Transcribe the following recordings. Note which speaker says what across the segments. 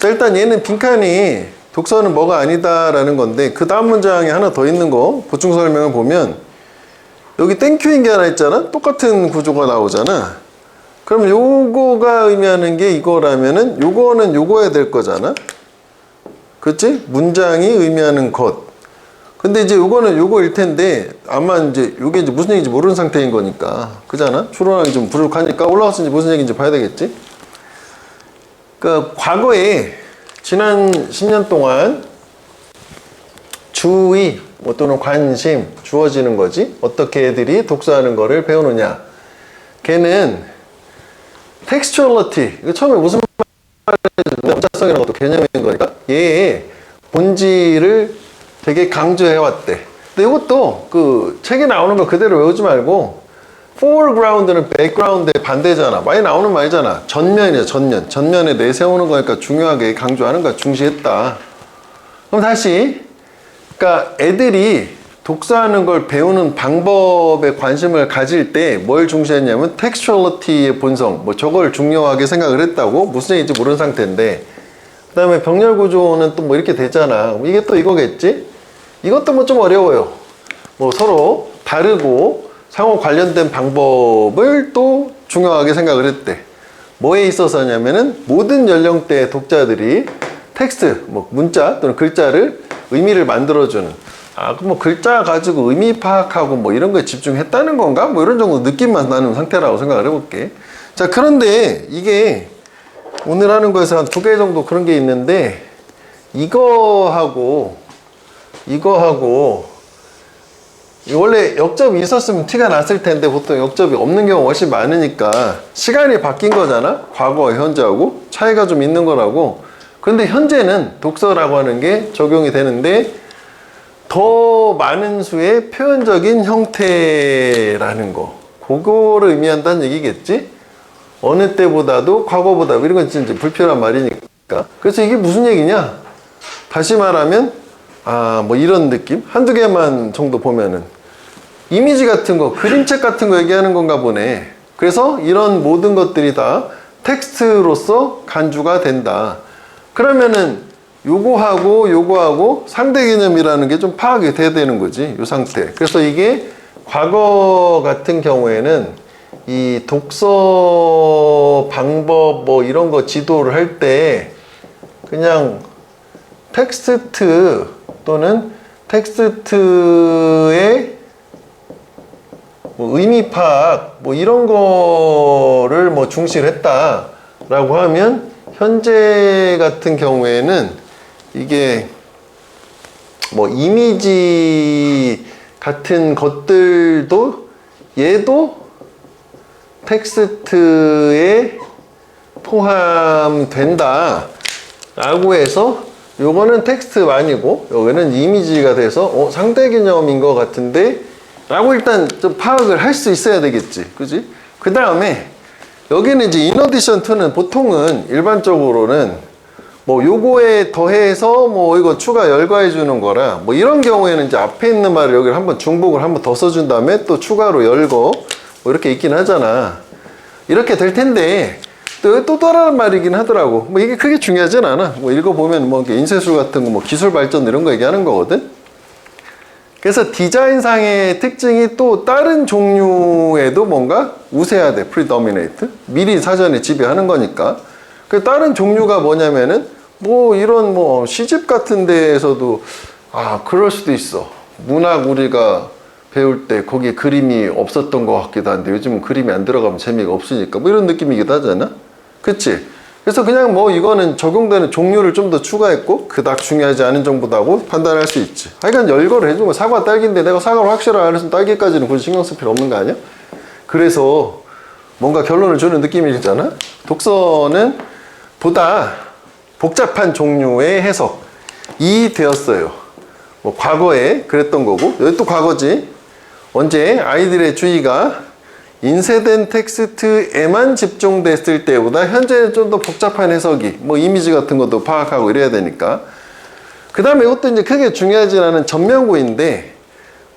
Speaker 1: 자, 일단 얘는 빈칸이 독서는 뭐가 아니다 라는 건데, 그 다음 문장에 하나 더 있는 거 보충 설명을 보면 여기 땡큐인 게 하나 있잖아. 똑같은 구조가 나오잖아. 그럼 요거가 의미하는 게 이거라면은 요거는 요거야 될 거잖아. 그치? 문장이 의미하는 것. 근데 이제 요거는 요거일 텐데 아마 이제 요게 이제 무슨 얘기인지 모르는 상태인 거니까, 그잖아? 추론하기 좀 부족하니까 올라왔을 때 무슨 얘기인지 봐야 되겠지? 그러니까 과거에 지난 10년 동안 주의 뭐 또는 관심 주어지는 거지. 어떻게 애들이 독서하는 거를 배우느냐. 걔는 textuality, 이거 처음에 무슨 말인지 문자성이라는 것도 개념인 거니까 얘의 본질을 되게 강조해왔대. 근데 이것도 그 책에 나오는 거 그대로 외우지 말고 foreground는 background의 반대잖아. 많이 나오는 말이잖아. 전면이야, 전면. 전면에 내세우는 거니까 중요하게 강조하는 거야. 중시했다. 그럼 다시, 그러니까 애들이 독서하는 걸 배우는 방법에 관심을 가질 때 뭘 중시했냐면 textuality의 본성, 뭐 저걸 중요하게 생각을 했다고. 무슨 얘기인지 모르는 상태인데, 그 다음에 병렬 구조는 또 뭐 이렇게 되잖아. 이게 또 이거겠지? 이것도 뭐 좀 어려워요. 뭐 서로 다르고 상호 관련된 방법을 또 중요하게 생각을 했대. 뭐에 있어서냐면은 모든 연령대의 독자들이 텍스트, 뭐 문자 또는 글자를 의미를 만들어주는, 그럼 뭐 글자 가지고 의미 파악하고 뭐 이런 거에 집중했다는 건가? 뭐 이런 정도 느낌만 나는 상태라고 생각을 해볼게. 자, 그런데 이게 오늘 하는 거에서 한 2개 정도 그런 게 있는데, 이거하고 원래 역접이 있었으면 티가 났을 텐데 보통 역접이 없는 경우가 훨씬 많으니까 시간이 바뀐 거잖아. 과거, 현재하고 차이가 좀 있는 거라고. 그런데 현재는 독서라고 하는 게 적용이 되는데 더 많은 수의 표현적인 형태라는 거, 그거를 의미한다는 얘기겠지. 어느 때보다도 과거보다, 이런 건 진짜 불필요한 말이니까. 그래서 이게 무슨 얘기냐, 다시 말하면 뭐 이런 느낌? 한두 개만 정도 보면은 이미지 같은 거, 그림책 같은 거 얘기하는 건가 보네. 그래서 이런 모든 것들이 다 텍스트로서 간주가 된다. 그러면은 요거하고 상대 개념이라는 게 좀 파악이 돼야 되는 거지, 요 상태. 그래서 이게 과거 같은 경우에는 이 독서 방법 뭐 이런 거 지도를 할 때 그냥 텍스트 또는 텍스트의 뭐 의미 파악 뭐 이런 거를 뭐 중시를 했다라고 하면, 현재 같은 경우에는 이게 뭐 이미지 같은 것들도 얘도 텍스트에 포함된다 라고 해서 요거는 텍스트만이고 여기는 이미지가 돼서 상대 개념인 것 같은데 라고 일단 좀 파악을 할 수 있어야 되겠지, 그지? 그 다음에 여기는 이제 in addition to는 보통은 일반적으로는 뭐 요거에 더해서 뭐 이거 추가 열거해 주는 거라, 뭐 이런 경우에는 이제 앞에 있는 말을 여기를 한번 중복을 한번 더 써준 다음에 또 추가로 열거 뭐 이렇게 있긴 하잖아. 이렇게 될 텐데 또 다른 말이긴 하더라고. 뭐 이게 크게 중요하진 않아. 뭐 읽어보면 뭐 인쇄술 같은 거, 뭐 기술 발전 이런 거 얘기하는 거거든. 그래서 디자인상의 특징이 또 다른 종류에도 뭔가 우세하대, predominate. 미리 사전에 지배하는 거니까. 그 다른 종류가 뭐냐면은 뭐 이런 뭐 시집 같은 데에서도 그럴 수도 있어. 문학 우리가 배울 때 거기에 그림이 없었던 것 같기도 한데 요즘은 그림이 안 들어가면 재미가 없으니까 뭐 이런 느낌이기도 하잖아. 그치? 그래서 그냥 뭐 이거는 적용되는 종류를 좀 더 추가했고 그닥 중요하지 않은 정보다고 판단할 수 있지. 하여간 열거를 해준 거. 사과 딸기인데 내가 사과를 확실하게 알았으면 딸기까지는 굳이 신경 쓸 필요 없는 거 아니야? 그래서 뭔가 결론을 주는 느낌이잖아. 독서는 보다 복잡한 종류의 해석이 되었어요. 뭐 과거에 그랬던 거고, 여기 또 과거지. 언제 아이들의 주의가 인쇄된 텍스트에만 집중됐을 때보다 현재는 좀 더 복잡한 해석이, 뭐 이미지 같은 것도 파악하고 이래야 되니까. 그 다음에 이것도 이제 크게 중요하지 않은 전면구인데,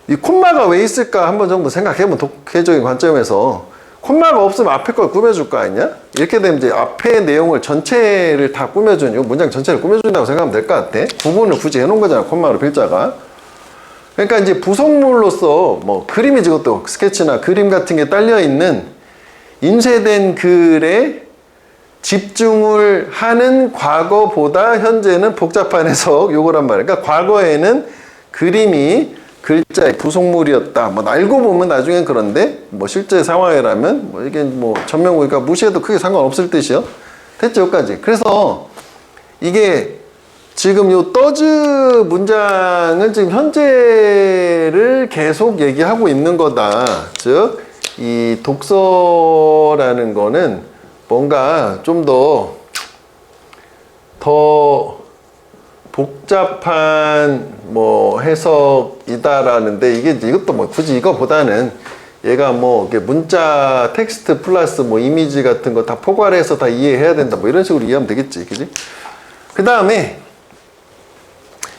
Speaker 1: 이 콤마가 왜 있을까 한번 정도 생각해보면 독해적인 관점에서, 콤마가 없으면 앞에 걸 꾸며줄 거 아니냐? 이렇게 되면 이제 앞에 내용을 전체를 다 꾸며준, 이 문장 전체를 꾸며준다고 생각하면 될 것 같아. 부분을 굳이 해놓은 거잖아, 콤마로 필자가. 그러니까 이제 부속물로서 뭐 그림이지, 그것도 스케치나 그림 같은 게 딸려 있는 인쇄된 글에 집중을 하는 과거보다 현재는 복잡한 해석, 요거란 말이야. 그러니까 과거에는 그림이 글자의 부속물이었다. 뭐 알고 보면 나중엔 그런데 뭐 실제 상황이라면 뭐 이게 뭐 전명구니까 무시해도 크게 상관없을 뜻이요. 됐죠, 여기까지. 그래서 이게 지금 요 더즈 문장은 지금 현재를 계속 얘기하고 있는 거다. 즉, 이 독서라는 거는 뭔가 좀 더 복잡한 뭐 해석이다라는데 이게 이것도 뭐 굳이 이거보다는 얘가 뭐 문자 텍스트 플러스 뭐 이미지 같은 거 다 포괄해서 다 이해해야 된다 뭐 이런 식으로 이해하면 되겠지, 그지? 그 다음에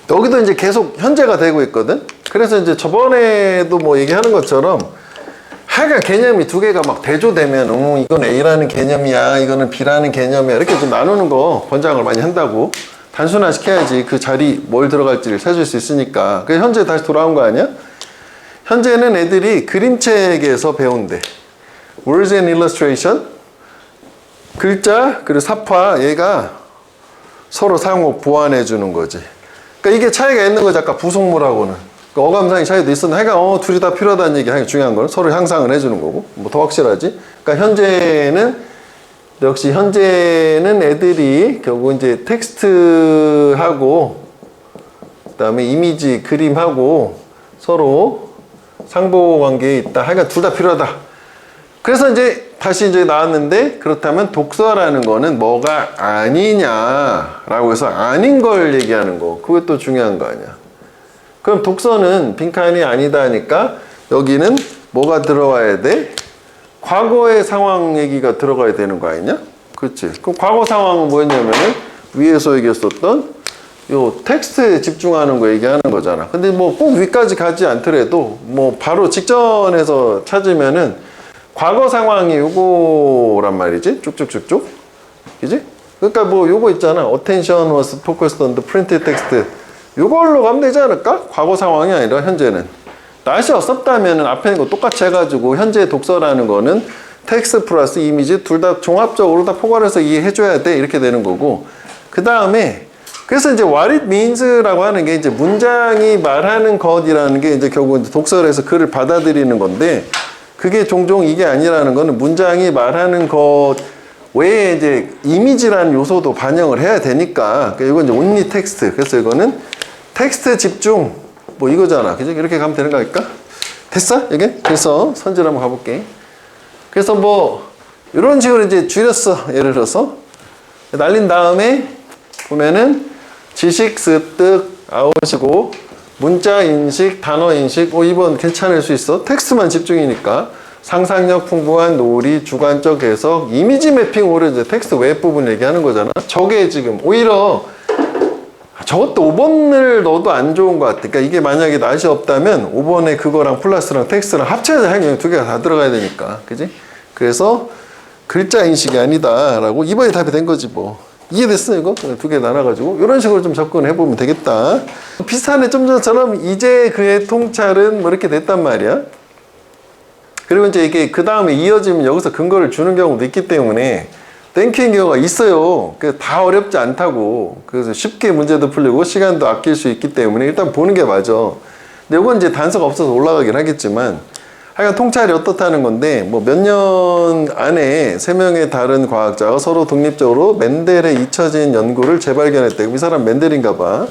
Speaker 1: 여기도 이제 계속 현재가 되고 있거든. 그래서 이제 저번에도 뭐 얘기하는 것처럼 하여간 개념이 두 개가 막 대조되면 이건 A라는 개념이야, 이거는 B라는 개념이야, 이렇게 좀 나누는 거 권장을 많이 한다고. 단순화 시켜야지 그 자리 뭘 들어갈지를 찾을 수 있으니까. 그래서 현재 다시 돌아온 거 아니야? 현재는 애들이 그림책에서 배운대. Words and Illustration, 글자 그리고 삽화, 얘가 서로 사용법 보완해 주는 거지. 그러니까 이게 차이가 있는 거지, 아까 부속물하고는. 그러니까 어감상의 차이도 있었는데 하여간 둘이 다 필요하다는 얘기 하기 중요한 거는 서로 향상을 해주는 거고 뭐 더 확실하지. 그러니까 현재는 애들이 결국 이제 텍스트하고 그다음에 이미지 그림하고 서로 상보 관계에 있다. 하여간 둘 다 필요하다. 그래서 이제 다시 이제 나왔는데, 그렇다면 독서라는 거는 뭐가 아니냐라고 해서 아닌 걸 얘기하는 거. 그것도 중요한 거 아니야. 그럼 독서는 빈칸이 아니다니까 여기는 뭐가 들어와야 돼? 과거의 상황 얘기가 들어가야 되는 거 아니냐? 그렇지. 그럼 과거 상황은 뭐였냐면은 위에서 얘기했었던 요 텍스트에 집중하는 거 얘기하는 거잖아. 근데 뭐 꼭 위까지 가지 않더라도 뭐 바로 직전에서 찾으면은 과거 상황이 요거란 말이지. 쭉쭉쭉쭉. 그지? 그러니까 뭐 요거 있잖아. Attention was focused on the printed text. 요걸로 가면 되지 않을까? 과거 상황이 아니라 현재는. 날씨가 없었다면 앞에 있는 거 똑같이 해가지고 현재 독서라는 거는 텍스트 플러스 이미지 둘 다 종합적으로 다 포괄해서 이해해줘야 돼. 이렇게 되는 거고. 그 다음에 그래서 이제 what it means라고 하는 게 이제 문장이 말하는 것이라는 게 이제 결국 이제 독서에서 글을 받아들이는 건데, 그게 종종 이게 아니라는 거는 문장이 말하는 것 외에 이제 이미지라는 요소도 반영을 해야 되니까. 그러니까 이건 이제 only 텍스트. 그래서 이거는 텍스트 집중 뭐 이거잖아. 그죠? 이렇게 가면 되는 거 아닐까? 됐어? 이게? 그래서 선질 한번 가볼게. 그래서 뭐 이런 식으로 이제 줄였어. 예를 들어서 날린 다음에 보면은 지식 습득 아웃이고 문자 인식, 단어 인식, 이번 괜찮을 수 있어. 텍스트만 집중이니까. 상상력 풍부한 놀이, 주관적 해석, 이미지 매핑, 오히려 이제 텍스트 외 부분 얘기하는 거잖아. 저게 지금 오히려 저것도 5번을 넣어도 안 좋은 것 같아. 그러니까 이게 만약에 낯이 없다면 5번에 그거랑 플러스랑 텍스트랑 합쳐서 학용이 두 개가 다 들어가야 되니까. 그지? 그래서 글자 인식이 아니다 라고 2번이 답이 된 거지 뭐. 이해됐어 이거? 두 개 나눠가지고 이런 식으로 좀 접근해보면 되겠다. 비슷하네. 좀 전처럼 이제 그의 통찰은 뭐 이렇게 됐단 말이야. 그리고 이제 이게 그 다음에 이어지면 여기서 근거를 주는 경우도 있기 때문에 땡큐인 경우가 있어요. 다 어렵지 않다고. 그래서 쉽게 문제도 풀리고 시간도 아낄 수 있기 때문에 일단 보는 게 맞아. 근데 이건 이제 단서가 없어서 올라가긴 하겠지만 하여간 통찰이 어떻다는 건데, 뭐 몇 년 안에 3명의 다른 과학자가 서로 독립적으로 맨델의 잊혀진 연구를 재발견했대. 이 사람 맨델인가 봐.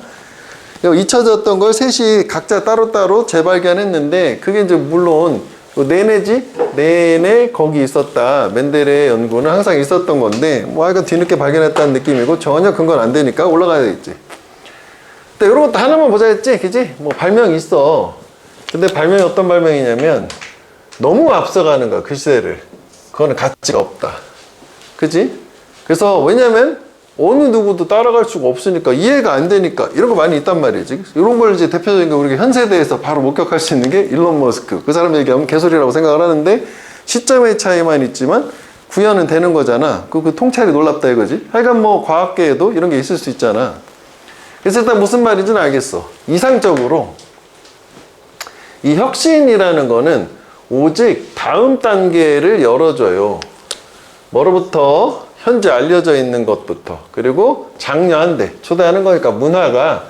Speaker 1: 잊혀졌던 걸 셋이 각자 따로따로 재발견했는데, 그게 이제 물론 내내 거기 있었다. 맨델의 연구는 항상 있었던 건데, 뭐 하여간 뒤늦게 발견했다는 느낌이고 전혀 근거는 안 되니까 올라가야 되겠지. 근데 이런 것도 하나만 보자 했지, 그지? 뭐 발명이 있어. 근데 발명이 어떤 발명이냐면 너무 앞서가는 거야, 그 시대를. 그거는 가치가 없다. 그지? 그래서 왜냐면 어느 누구도 따라갈 수가 없으니까, 이해가 안 되니까, 이런 거 많이 있단 말이지. 이런 걸 이제 대표적인 거 우리가 현 세대에서 바로 목격할 수 있는 게 일론 머스크. 그 사람 얘기하면 개소리라고 생각을 하는데 시점의 차이만 있지만 구현은 되는 거잖아. 그 통찰이 놀랍다 이거지. 하여간 뭐 과학계에도 이런 게 있을 수 있잖아. 그래서 일단 무슨 말인지는 알겠어. 이상적으로 이 혁신이라는 거는 오직 다음 단계를 열어줘요. 뭐로부터? 현재 알려져 있는 것부터, 그리고 장려한대, 초대하는 거니까 문화가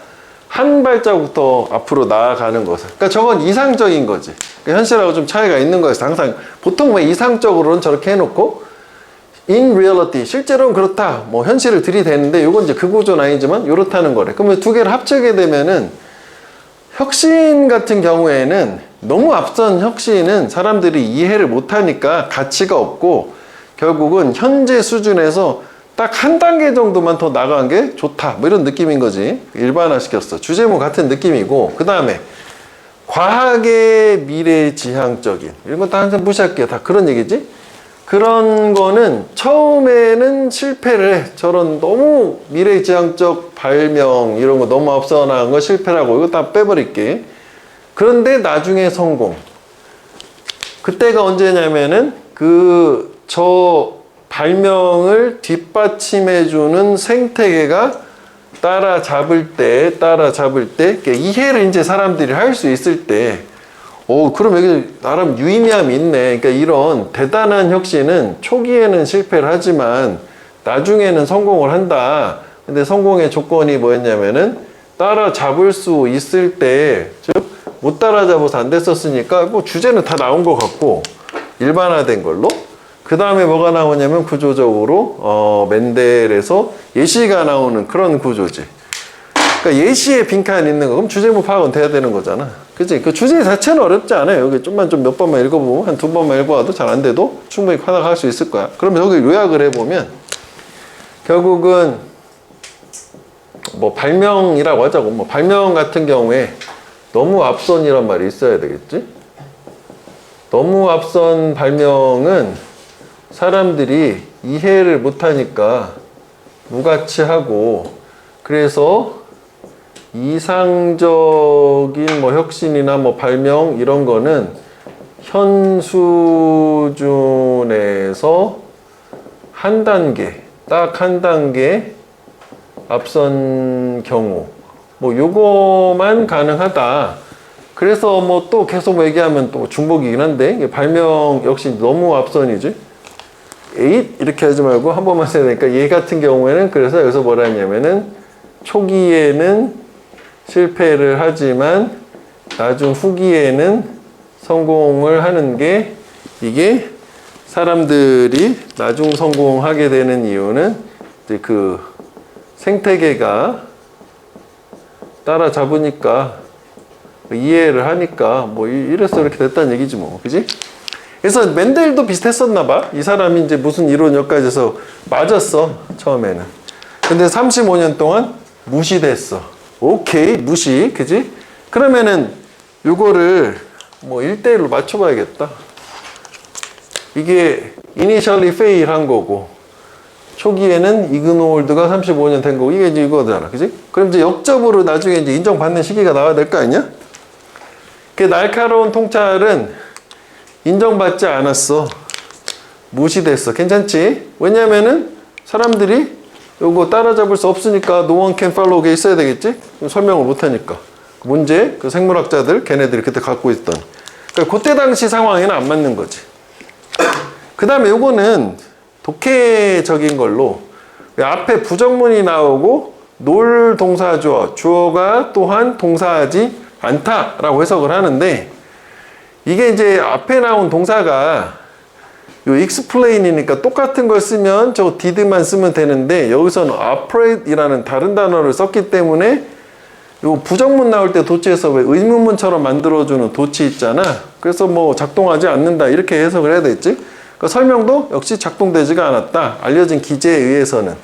Speaker 1: 한 발자국부터 앞으로 나아가는 것을. 그러니까 저건 이상적인 거지. 그러니까 현실하고 좀 차이가 있는 거였어. 항상 보통 왜 이상적으로는 저렇게 해놓고 in reality, 실제로는 그렇다, 뭐 현실을 들이대는데 이건 이제 그 구조는 아니지만 이렇다는 거래. 그러면 두 개를 합치게 되면은 혁신 같은 경우에는 너무 앞선 혁신은 사람들이 이해를 못하니까 가치가 없고 결국은 현재 수준에서 딱 한 단계 정도만 더 나간 게 좋다, 뭐 이런 느낌인 거지. 일반화시켰어. 주제모 같은 느낌이고, 그 다음에 과학의 미래지향적인, 이런 거 다 항상 무시할게요. 다 그런 얘기지. 그런 거는 처음에는 실패를 해. 저런 너무 미래지향적 발명 이런 거 너무 앞서 나간 거 실패라고, 이거 다 빼버릴게. 그런데 나중에 성공. 그때가 언제냐면은 저 발명을 뒷받침해주는 생태계가 따라잡을 때, 이해를 이제 사람들이 할 수 있을 때, 그럼 여기 나름 유의미함이 있네. 그러니까 이런 대단한 혁신은 초기에는 실패를 하지만 나중에는 성공을 한다. 근데 성공의 조건이 뭐였냐면은 따라잡을 수 있을 때, 즉 못 따라잡아서 안 됐었으니까 뭐 주제는 다 나온 것 같고 일반화된 걸로. 그 다음에 뭐가 나오냐면 구조적으로 멘델에서 예시가 나오는 그런 구조지. 그러니까 예시에 빈칸 있는 거, 그럼 주제모 파악은 돼야 되는 거잖아. 그치? 그 주제 자체는 어렵지 않아요. 여기 좀만 몇 번만 읽어보면, 한 두 번만 읽어봐도 잘 안 돼도 충분히 파악할 수 있을 거야. 그러면 여기 요약을 해보면, 결국은 뭐 발명이라고 하자고, 뭐 발명 같은 경우에 너무 앞선이란 말이 있어야 되겠지? 너무 앞선 발명은 사람들이 이해를 못하니까 무가치하고, 그래서 이상적인 뭐 혁신이나 뭐 발명 이런 거는 현 수준에서 딱 한 단계 앞선 경우, 뭐 요거만 가능하다. 그래서 뭐 또 계속 얘기하면 또 중복이긴 한데, 발명 역시 너무 앞선이지. 이렇게 하지 말고 한 번만 써야 되니까, 얘 같은 경우에는 그래서 여기서 뭐라 했냐면은 초기에는 실패를 하지만 후기에는 성공을 하는 게, 이게 사람들이 나중 성공하게 되는 이유는 이제 그 생태계가 따라잡으니까, 이해를 하니까, 뭐 이래서 이렇게 됐다는 얘기지 뭐. 그지? 그래서 멘델도 비슷했었나 봐. 이 사람이 이제 무슨 이론 여기까지 해서 맞았어, 처음에는. 근데 35년 동안 무시됐어. 오케이, 무시. 그지? 그러면은 요거를 뭐 1대1로 맞춰봐야겠다. 이게 initially fail 한 거고, 초기에는 이그노올드가 35년 된 거고, 이게 이제 이거잖아. 그지? 그럼 이제 역접으로 나중에 이제 인정받는 시기가 나와야 될 거 아니야? 그 날카로운 통찰은 인정받지 않았어. 무시됐어. 괜찮지? 왜냐면은 사람들이 요거 따라잡을 수 없으니까 no one can follow가 있어야 되겠지? 설명을 못하니까. 문제, 그 생물학자들, 걔네들이 그때 갖고 있던. 그러니까 그때 당시 상황에는 안 맞는 거지. 그 다음에 요거는 독해적인 걸로, 앞에 부정문이 나오고 놀 동사주어, 주어가 또한 동사하지 않다라고 해석을 하는데, 이게 이제 앞에 나온 동사가 요 explain이니까 똑같은 걸 쓰면 저 did만 쓰면 되는데, 여기서는 operate이라는 다른 단어를 썼기 때문에 요 부정문 나올 때 도치에서 왜 의문문처럼 만들어주는 도치 있잖아. 그래서 뭐 작동하지 않는다 이렇게 해석을 해야 되겠지. 그 설명도 역시 작동되지가 않았다. 알려진 기재에 의해서는.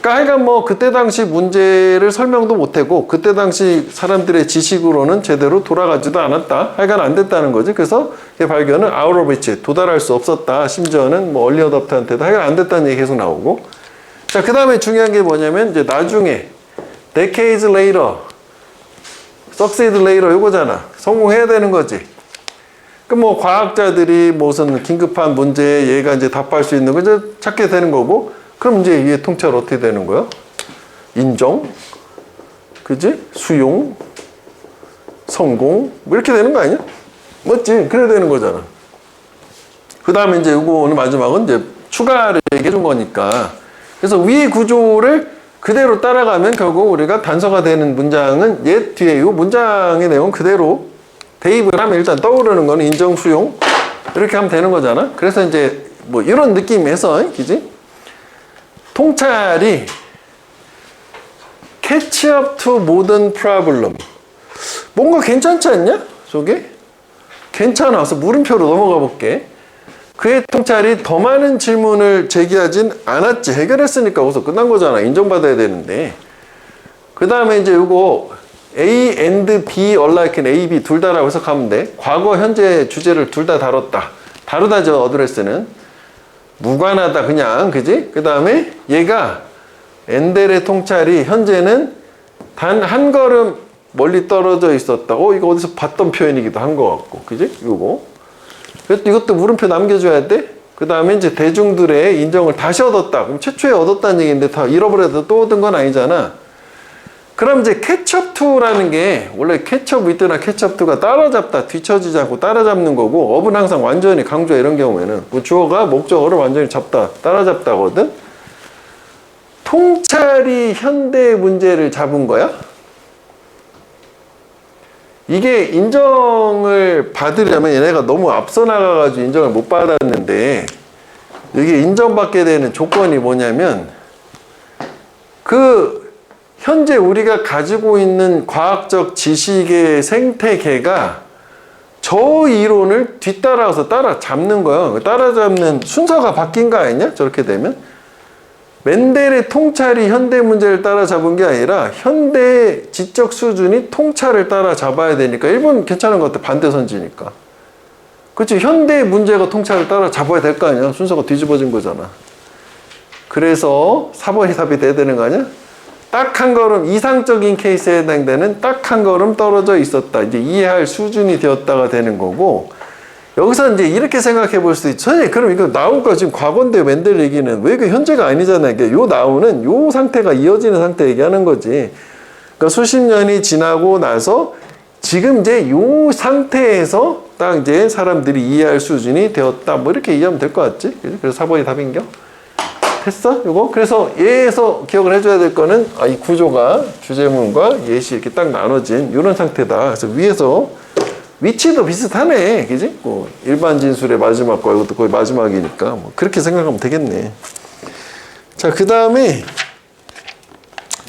Speaker 1: 그러니까 하여간 뭐 그때 당시 문제를 설명도 못하고 그때 당시 사람들의 지식으로는 제대로 돌아가지도 않았다. 하여간 안 됐다는 거지. 그래서 이 발견은 out of reach, 도달할 수 없었다. 심지어는 뭐 early adopter한테도 하여간 안 됐다는 얘기 계속 나오고. 자, 그 다음에 중요한 게 뭐냐면 이제 나중에 decades later, succeed later 요거잖아. 성공해야 되는 거지. 그 뭐 과학자들이 무슨 긴급한 문제에 얘가 이제 답할 수 있는 거 이제 찾게 되는 거고, 그럼 이제 이게 통찰 어떻게 되는 거야? 인정, 그지? 수용, 성공, 뭐 이렇게 되는 거 아니야? 맞지? 그래야 되는 거잖아. 그 다음에 이제 이거 오늘 마지막은 이제 추가를 얘기해 준 거니까. 그래서 위 구조를 그대로 따라가면 결국 우리가 단서가 되는 문장은 얘 뒤에 이 문장의 내용 그대로 대입을 하면 일단 떠오르는 거는 인정, 수용 이렇게 하면 되는 거잖아. 그래서 이제 뭐 이런 느낌에서 그지? 통찰이 catch up to modern problem 뭔가 괜찮지 않냐? 저게? 괜찮아. 그래서 물음표로 넘어가 볼게. 그의 통찰이 더 많은 질문을 제기하진 않았지. 해결했으니까 거기서 끝난 거잖아. 인정받아야 되는데. 그 다음에 이제 이거 A and B alike A, B 둘 다라고 해석하면 돼. 과거, 현재 주제를 둘 다 다뤘다. 다루다죠. 어드레스는. 무관하다 그냥. 그지? 그 다음에 얘가 엔델의 통찰이 현재는 단 한 걸음 멀리 떨어져 있었다. 이거 어디서 봤던 표현이기도 한 것 같고. 그지? 이거. 그래서 이것도 물음표 남겨줘야 돼. 그 다음에 이제 대중들의 인정을 다시 얻었다. 그럼 최초에 얻었다는 얘기인데 다 잃어버려도 또 얻은 건 아니잖아. 그럼 이제 catch-up to라는 게 원래 catch-up with나 catch-up to가 따라잡다, 뒤처지지 않고 따라잡는 거고, 업은 항상 완전히 강조 이런 경우에는 뭐 주어가 목적어를 완전히 잡다, 따라잡다거든. 통찰이 현대 문제를 잡은 거야. 이게 인정을 받으려면 얘네가 너무 앞서 나가가지고 인정을 못 받았는데, 이게 인정받게 되는 조건이 뭐냐면 그 현재 우리가 가지고 있는 과학적 지식의 생태계가 저 이론을 뒤따라서 따라잡는 거야. 따라잡는 순서가 바뀐 거 아니냐? 저렇게 되면 멘델의 통찰이 현대 문제를 따라잡은 게 아니라 현대 지적 수준이 통찰을 따라잡아야 되니까. 일본 괜찮은 것 같아. 반대선지니까. 그렇지. 현대 문제가 통찰을 따라잡아야 될 거 아니야. 순서가 뒤집어진 거잖아. 그래서 4번이 답이 돼야 되는 거 아니야? 딱 한 걸음, 이상적인 케이스에 해당되는 딱 한 걸음 떨어져 있었다. 이제 이해할 수준이 되었다가 되는 거고, 여기서 이제 이렇게 생각해 볼 수도 있죠. 선생님, 그럼 이거 나우가 지금 과거인데 멘델 얘기는 왜 그 현재가 아니잖아요. 이게 요 나우는 요 상태가 이어지는 상태 얘기하는 거지. 그러니까 수십 년이 지나고 나서 지금 이제 요 상태에서 딱 이제 사람들이 이해할 수준이 되었다. 뭐 이렇게 이해하면 될 것 같지? 그래서 4번이 답인겨? 됐어? 요거? 그래서 얘에서 기억을 해줘야 될 거는, 이 구조가 주제문과 예시 이렇게 딱 나눠진 이런 상태다. 그래서 위에서 위치도 비슷하네. 그지? 뭐 일반 진술의 마지막과 이것도 거의 마지막이니까 뭐 그렇게 생각하면 되겠네. 자, 그 다음에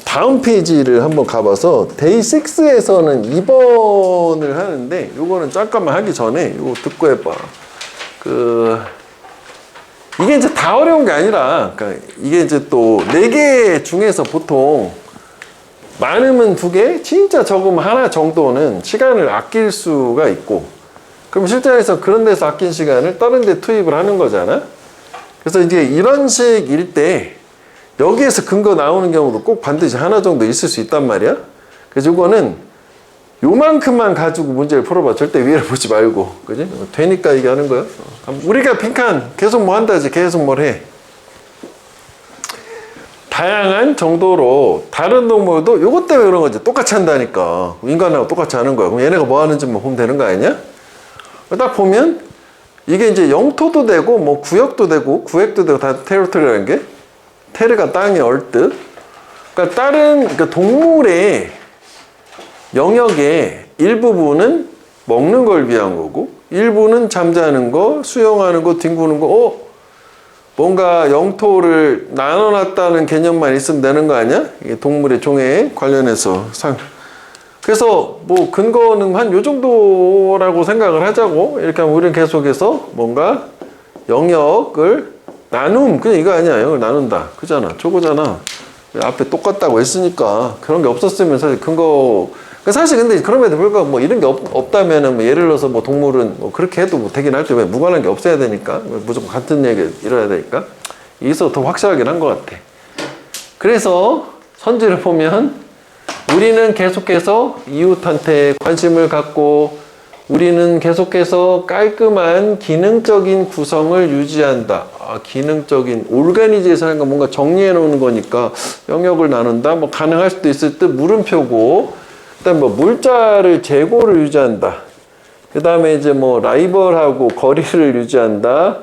Speaker 1: 다음 페이지를 한번 가봐서 데이 6에서는 2번을 하는데, 요거는 잠깐만 하기 전에 요거 듣고 해봐. 이게 이제 다 어려운 게 아니라, 그러니까 이게 이제 또 4개 중에서 보통 많으면 2개, 진짜 적으면 하나 정도는 시간을 아낄 수가 있고, 그럼 실전에서 그런 데서 아낀 시간을 다른 데 투입을 하는 거잖아. 그래서 이제 이런 식일 때 여기에서 근거 나오는 경우도 꼭 반드시 하나 정도 있을 수 있단 말이야. 그래서 이거는 요만큼만 가지고 문제를 풀어봐. 절대 위를 보지 말고. 그지? 되니까 얘기하는 거야. 우리가 빈칸 계속 뭐 한다지. 계속 뭘 해. 다양한 정도로 다른 동물도 요것 때문에 그런 거지. 똑같이 한다니까. 인간하고 똑같이 하는 거야. 그럼 얘네가 뭐 하는지만 보면 되는 거 아니냐? 딱 보면 이게 이제 영토도 되고 뭐 구역도 되고 구획도 되고 다 테리토리라는 게, 테르가 땅의 얼뜻. 그러니까 그러니까 동물의 영역의 일부분은 먹는 걸 위한 거고, 일부는 잠자는 거, 수영하는 거, 뒹구는 거. 뭔가 영토를 나눠놨다는 개념만 있으면 되는 거 아니야? 이게 동물의 종에 관련해서 그래서 뭐 근거는 한 요 정도라고 생각을 하자고. 이렇게 하면 우리는 계속해서 뭔가 영역을 그냥 이거 아니야. 영역을 나눈다. 그잖아. 저거잖아. 앞에 똑같다고 했으니까. 그런 게 없었으면 사실 근거, 사실 근데 그럼에도 불구하고 뭐 이런 게 없다면은 뭐 예를 들어서 뭐 동물은 뭐 그렇게 해도 뭐 되긴 할 때 왜 무관한 게 없어야 되니까, 무조건 같은 얘기 이뤄야 되니까, 여기서 더 확실하긴 한 것 같아. 그래서 선지를 보면 우리는 계속해서 이웃한테 관심을 갖고 우리는 계속해서 깔끔한 기능적인 구성을 유지한다. 기능적인 오르가니제이션 거 뭔가 정리해 놓는 거니까 영역을 나눈다. 뭐 가능할 수도 있을 듯 물음표고. 그다음 뭐 물자를 재고를 유지한다. 그다음에 이제 뭐 라이벌하고 거리를 유지한다.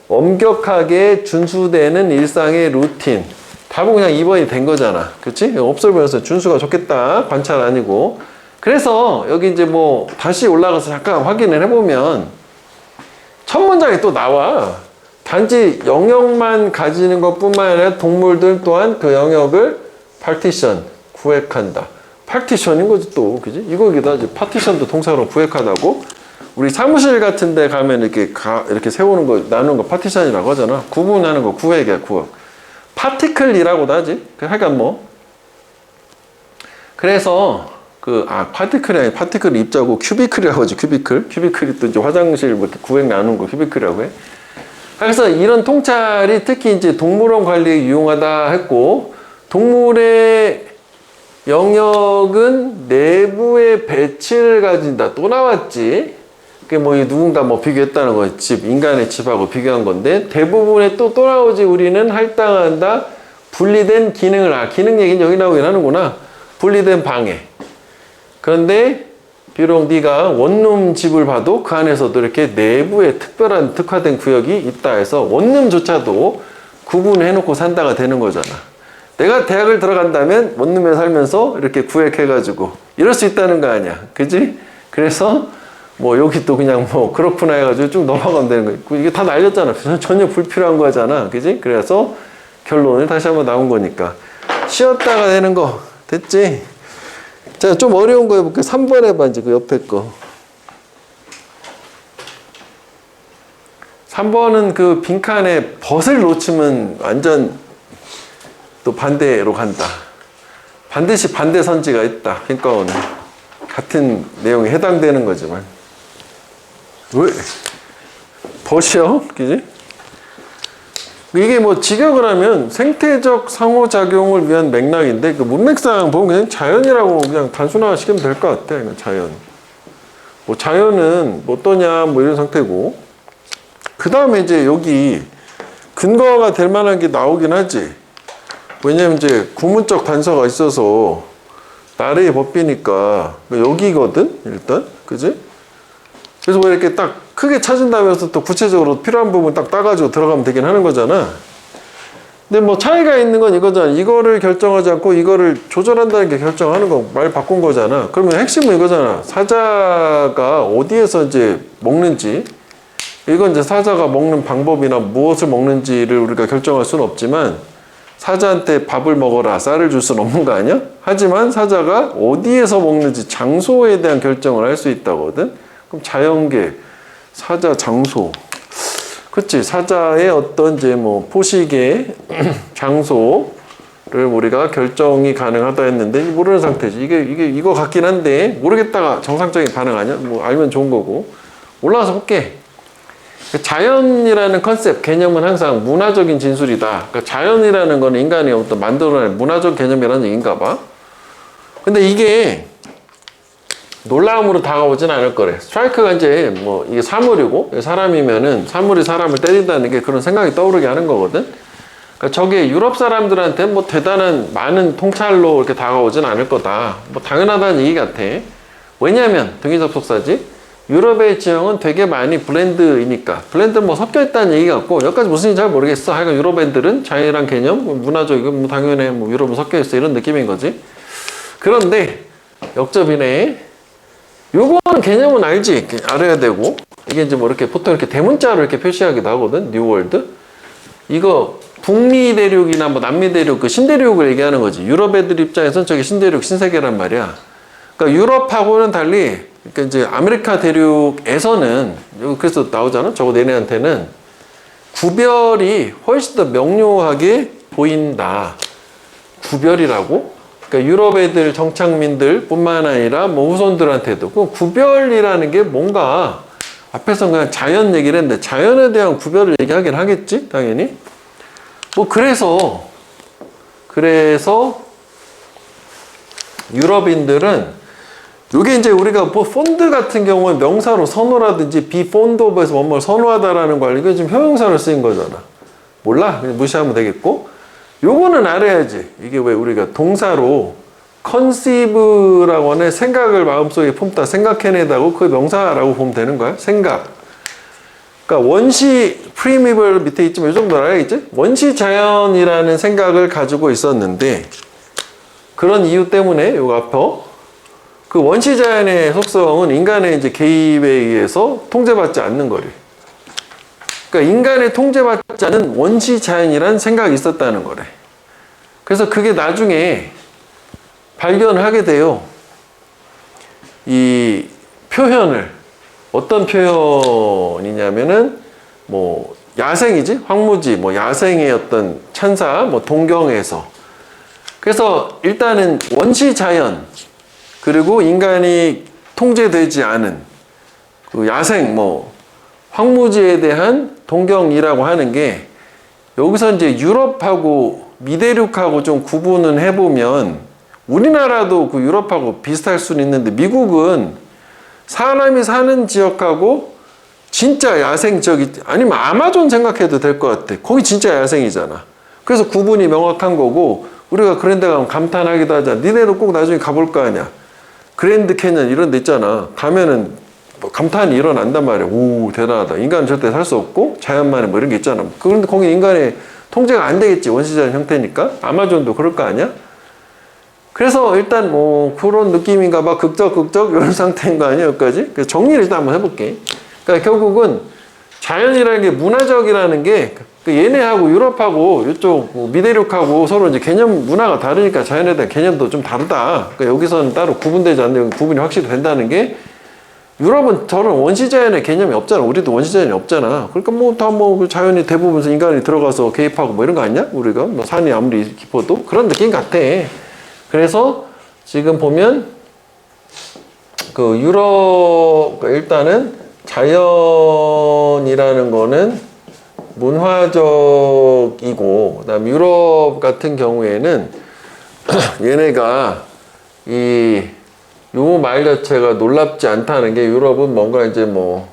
Speaker 1: 엄격하게 준수되는 일상의 루틴. 답은 그냥 2번이 된 거잖아. 그치? 옵설버에서 준수가 좋겠다. 관찰 아니고. 그래서 여기 이제 뭐 다시 올라가서 잠깐 확인을 해보면 첫 문장에 또 나와. 단지 영역만 가지는 것뿐만 아니라 동물들 또한 그 영역을 파티션, 구획한다. 파티션인 거지 또, 그지? 이거기도 하지. 파티션도 동사로 구획하다고. 우리 사무실 같은 데 가면 이렇게 세우는 거, 나누는 거 파티션이라고 하잖아. 구분하는 거 구획이야, 구획. 파티클이라고도 하지. 하여간 뭐. 그래서, 파티클이 아니라 파티클 입자고 큐비클이라고 하지, 큐비클. 큐비클이 또 이제 화장실 뭐 이렇게 구획 나누는 거 큐비클이라고 해. 그래서 이런 통찰이 특히 이제 동물원 관리에 유용하다 했고, 동물의 영역은 내부의 배치를 가진다. 또 나왔지. 그게 뭐 누군가 뭐 비교했다는 거지. 집, 인간의 집하고 비교한 건데, 대부분에 또 나오지. 우리는 할당한다. 분리된 기능을, 기능 얘기는 여기 나오긴 하는구나. 분리된 방해. 그런데 비록 네가 원룸 집을 봐도 그 안에서도 이렇게 내부에 특별한 특화된 구역이 있다 해서 원룸조차도 구분해 놓고 산다가 되는 거잖아. 내가 대학을 들어간다면 원룸에 살면서 이렇게 구획해가지고 이럴 수 있다는 거 아니야. 그지? 그래서 뭐 여기 또 그냥 뭐 그렇구나 해가지고 쭉 넘어가면 되는 거야. 이게 다 날렸잖아. 전혀 불필요한 거잖아. 그지? 그래서 결론을 다시 한번 나온 거니까. 쉬었다가 되는 거. 됐지? 자, 좀 어려운 거 해볼게. 3번 해봐, 이제 그 옆에 거. 3번은 그 빈칸에 벗을 놓치면 완전 또 반대로 간다. 반드시 반대 선지가 있다. 빈과오는. 같은 내용에 해당되는 거지만. 왜? 벗이요? 그지? 이게 뭐 직역을 하면 생태적 상호작용을 위한 맥락인데 그 문맥상 보면 그냥 자연이라고 그냥 단순화 시키면 될 것 같아. 그냥 자연. 뭐 자연은 뭐 어떠냐 뭐 이런 상태고. 그 다음에 이제 여기 근거가 될 만한 게 나오긴 하지. 왜냐면 이제 구문적 단서가 있어서 나래의 법비니까 여기거든 일단. 그지? 그래서 뭐 이렇게 딱 크게 찾은다면서 또 구체적으로 필요한 부분 딱 따가지고 들어가면 되긴 하는 거잖아. 근데 뭐 차이가 있는 건 이거잖아. 이거를 결정하지 않고 이거를 조절한다는 게 결정하는 거, 말 바꾼 거잖아. 그러면 핵심은 이거잖아. 사자가 어디에서 이제 먹는지, 이건 이제 사자가 먹는 방법이나 무엇을 먹는지를 우리가 결정할 수는 없지만, 사자한테 밥을 먹어라, 쌀을 줄 수는 없는 거 아니야? 하지만 사자가 어디에서 먹는지 장소에 대한 결정을 할 수 있다거든? 그럼 자연계, 사자 장소. 그치? 사자의 어떤 이제 뭐 포식의 장소를 우리가 결정이 가능하다 했는데 모르는 상태지. 이거 같긴 한데 모르겠다가 정상적인 반응 아니야? 뭐 알면 좋은 거고. 올라가서 볼게. 자연이라는 컨셉, 개념은 항상 문화적인 진술이다. 그러니까 자연이라는 건 인간이 어떤 만들어낸 문화적 개념이라는 얘기인가 봐. 근데 이게 놀라움으로 다가오진 않을 거래. 스트라이크가 이제 뭐 이게 사물이고 사람이면은 사물이 사람을 때린다는 게 그런 생각이 떠오르게 하는 거거든. 그러니까 저게 유럽 사람들한테 뭐 대단한 많은 통찰로 이렇게 다가오진 않을 거다. 뭐 당연하다는 얘기 같아. 왜냐면 등기 접속사지. 유럽의 지형은 되게 많이 블렌드이니까 블렌드 뭐 섞여 있다는 얘기 같고 여기까지 무슨 얘기인지 잘 모르겠어. 하여간 유럽 애들은 자연이란 개념, 문화적이고 뭐 당연히 뭐 유럽은 섞여 있어 이런 느낌인 거지. 그런데 역접이네. 요거는 개념은 알지? 알아야 되고. 이게 이제 뭐 이렇게 보통 이렇게 대문자로 이렇게 표시하기도 하거든. 뉴월드. 이거 북미 대륙이나 뭐 남미 대륙 그 신대륙을 얘기하는 거지. 유럽 애들 입장에서는 저기 신대륙 신세계란 말이야. 그러니까 유럽하고는 달리 그러니까 이제 아메리카 대륙에서는 그래서 나오잖아. 저거 내내한테는 구별이 훨씬 더 명료하게 보인다. 구별이라고? 그러니까 유럽 애들 정착민들 뿐만 아니라 뭐 후손들한테도 그 구별이라는 게 뭔가 앞에서 그냥 자연 얘기를 했는데 자연에 대한 구별을 얘기하긴 하겠지 당연히. 뭐 그래서 유럽인들은 요게 이제 우리가 뭐 폰드 같은 경우는 명사로 선호라든지 be fond of에서 뭐뭐 선호하다라는 거 이게 지금 형용사로 쓰인 거잖아. 몰라? 그냥 무시하면 되겠고. 요거는 알아야지. 이게 왜 우리가 동사로 conceive라고 하는 생각을 마음속에 품다, 생각해내다고 그 명사라고 보면 되는 거야. 생각. 그러니까 원시 프리미블 밑에 있지만 이 정도 알아야겠지? 원시 자연이라는 생각을 가지고 있었는데 그런 이유 때문에 요거 앞에 그 원시 자연의 속성은 인간의 이제 개입에 의해서 통제받지 않는 거래. 그러니까 인간의 통제받지 않는 원시 자연이란 생각이 있었다는 거래. 그래서 그게 나중에 발견을 하게 돼요. 이 표현을 어떤 표현이냐면은 뭐 야생이지, 황무지, 뭐 야생의 어떤 찬사, 뭐 동경에서. 그래서 일단은 원시 자연 그리고 인간이 통제되지 않은 그 야생, 뭐 황무지에 대한 동경이라고 하는 게 여기서 이제 유럽하고 미대륙하고 좀 구분을 해보면 우리나라도 그 유럽하고 비슷할 수는 있는데 미국은 사람이 사는 지역하고 진짜 야생 지역이 아니면 아마존 생각해도 될 것 같아. 거기 진짜 야생이잖아. 그래서 구분이 명확한 거고 우리가 그런 데 가면 감탄하기도 하잖아. 니네도 꼭 나중에 가볼 거 아니야. 그랜드 캐년 이런 데 있잖아. 가면은 뭐 감탄이 일어난단 말이야. 오 대단하다. 인간은 절대 살 수 없고 자연만에 뭐 이런 게 있잖아. 그런데 거기 인간의 통제가 안 되겠지. 원시자연 형태니까. 아마존도 그럴 거 아니야? 그래서 일단 뭐 그런 느낌인가 봐. 극적 이런 상태인 거 아니야 여기까지? 그래서 정리를 일단 한번 해볼게. 그러니까 결국은 자연이라는 게 문화적이라는 게 얘네하고 유럽하고 이쪽 뭐 미대륙하고 서로 이제 개념 문화가 다르니까 자연에 대한 개념도 좀 다르다. 그러니까 여기서는 따로 구분되지 않는데 구분이 확실히 된다는 게 유럽은 저런 원시자연의 개념이 없잖아. 우리도 원시자연이 없잖아. 그러니까 뭐 다 뭐 자연이 대부분 인간이 들어가서 개입하고 뭐 이런 거 아니냐? 우리가 뭐 산이 아무리 깊어도 그런 느낌 같아. 그래서 지금 보면 그 유럽 일단은 자연이라는 거는 문화적이고 그다음 유럽 같은 경우에는 얘네가 요 말 자체가 놀랍지 않다는 게 유럽은 뭔가 이제 뭐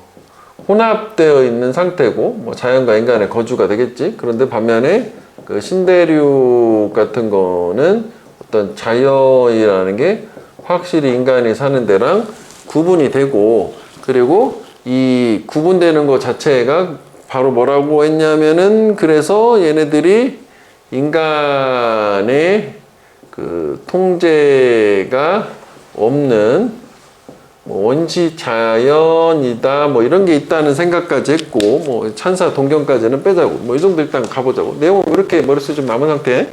Speaker 1: 혼합되어 있는 상태고 뭐 자연과 인간의 거주가 되겠지. 그런데 반면에 그 신대륙 같은 거는 어떤 자연이라는 게 확실히 인간이 사는 데랑 구분이 되고 그리고 이 구분되는 것 자체가 바로 뭐라고 했냐면은 그래서 얘네들이 인간의 그 통제가 없는 뭐 원시 자연이다 뭐 이런 게 있다는 생각까지 했고 뭐 찬사 동경까지는 빼자고 뭐 이 정도 일단 가보자고 내용 이렇게 머릿속에 좀 남은 상태.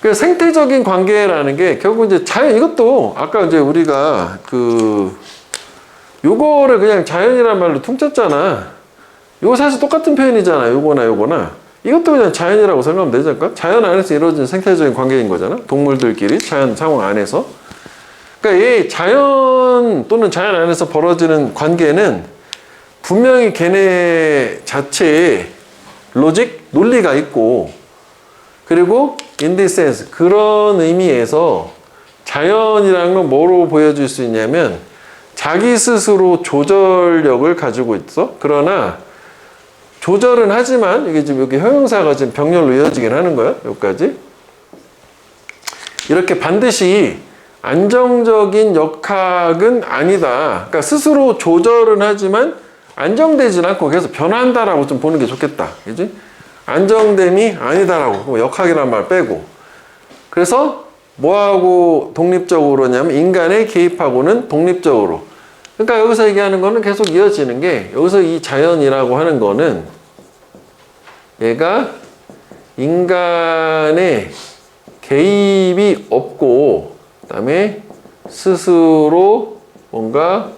Speaker 1: 그 생태적인 관계라는 게 결국 이제 자연 이것도 아까 이제 우리가 그 요거를 그냥 자연이란 말로 퉁쳤잖아. 이거 사실 똑같은 표현이잖아. 요거나 이것도 그냥 자연이라고 생각하면 되지 않을까? 자연 안에서 이루어진 생태적인 관계인 거잖아. 동물들끼리 자연 상황 안에서. 그러니까 이 자연 또는 자연 안에서 벌어지는 관계는 분명히 걔네 자체에 로직, 논리가 있고 그리고 in this sense 그런 의미에서 자연이라는 건 뭐로 보여줄 수 있냐면 자기 스스로 조절력을 가지고 있어. 그러나 조절은 하지만 이게 지금 여기 형용사가 지금 병렬로 이어지긴 하는 거야. 여기까지. 이렇게 반드시 안정적인 역학은 아니다. 그러니까 스스로 조절은 하지만 안정되진 않고 계속 변한다라고 좀 보는 게 좋겠다. 그지? 안정됨이 아니다라고. 역학이란 말 빼고. 그래서 뭐하고 독립적으로냐면 인간의 개입하고는 독립적으로. 그러니까 여기서 얘기하는 거는 계속 이어지는 게 여기서 이 자연이라고 하는 거는 얘가 인간의 개입이 없고 그다음에 스스로 뭔가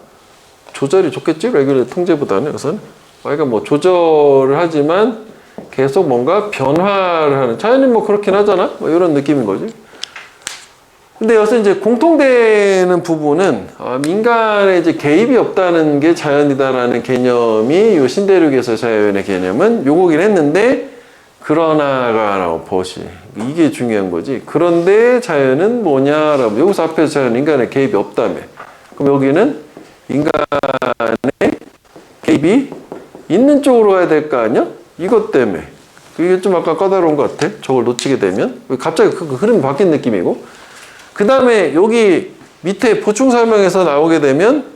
Speaker 1: 조절이 좋겠지? 레귤레 통제보다는 여기서는 그러니까 뭐 조절을 하지만 계속 뭔가 변화를 하는 자연이 뭐 그렇긴 하잖아? 뭐 이런 느낌인 거지. 근데 여기서 이제 공통되는 부분은 민간의 이제 개입이 없다는 게 자연이다라는 개념이 요 신대륙에서 자연의 개념은 요거긴 했는데 그러나라고 보시 이게 중요한 거지. 그런데 자연은 뭐냐라고 여기서 앞에서 자연 인간의 개입이 없다며. 그럼 여기는 인간의 개입이 있는 쪽으로 가야 될 거 아니야? 이것 때문에. 이게 좀 아까 까다로운 것 같아. 저걸 놓치게 되면. 갑자기 그 흐름이 바뀐 느낌이고. 그 다음에 여기 밑에 보충 설명에서 나오게 되면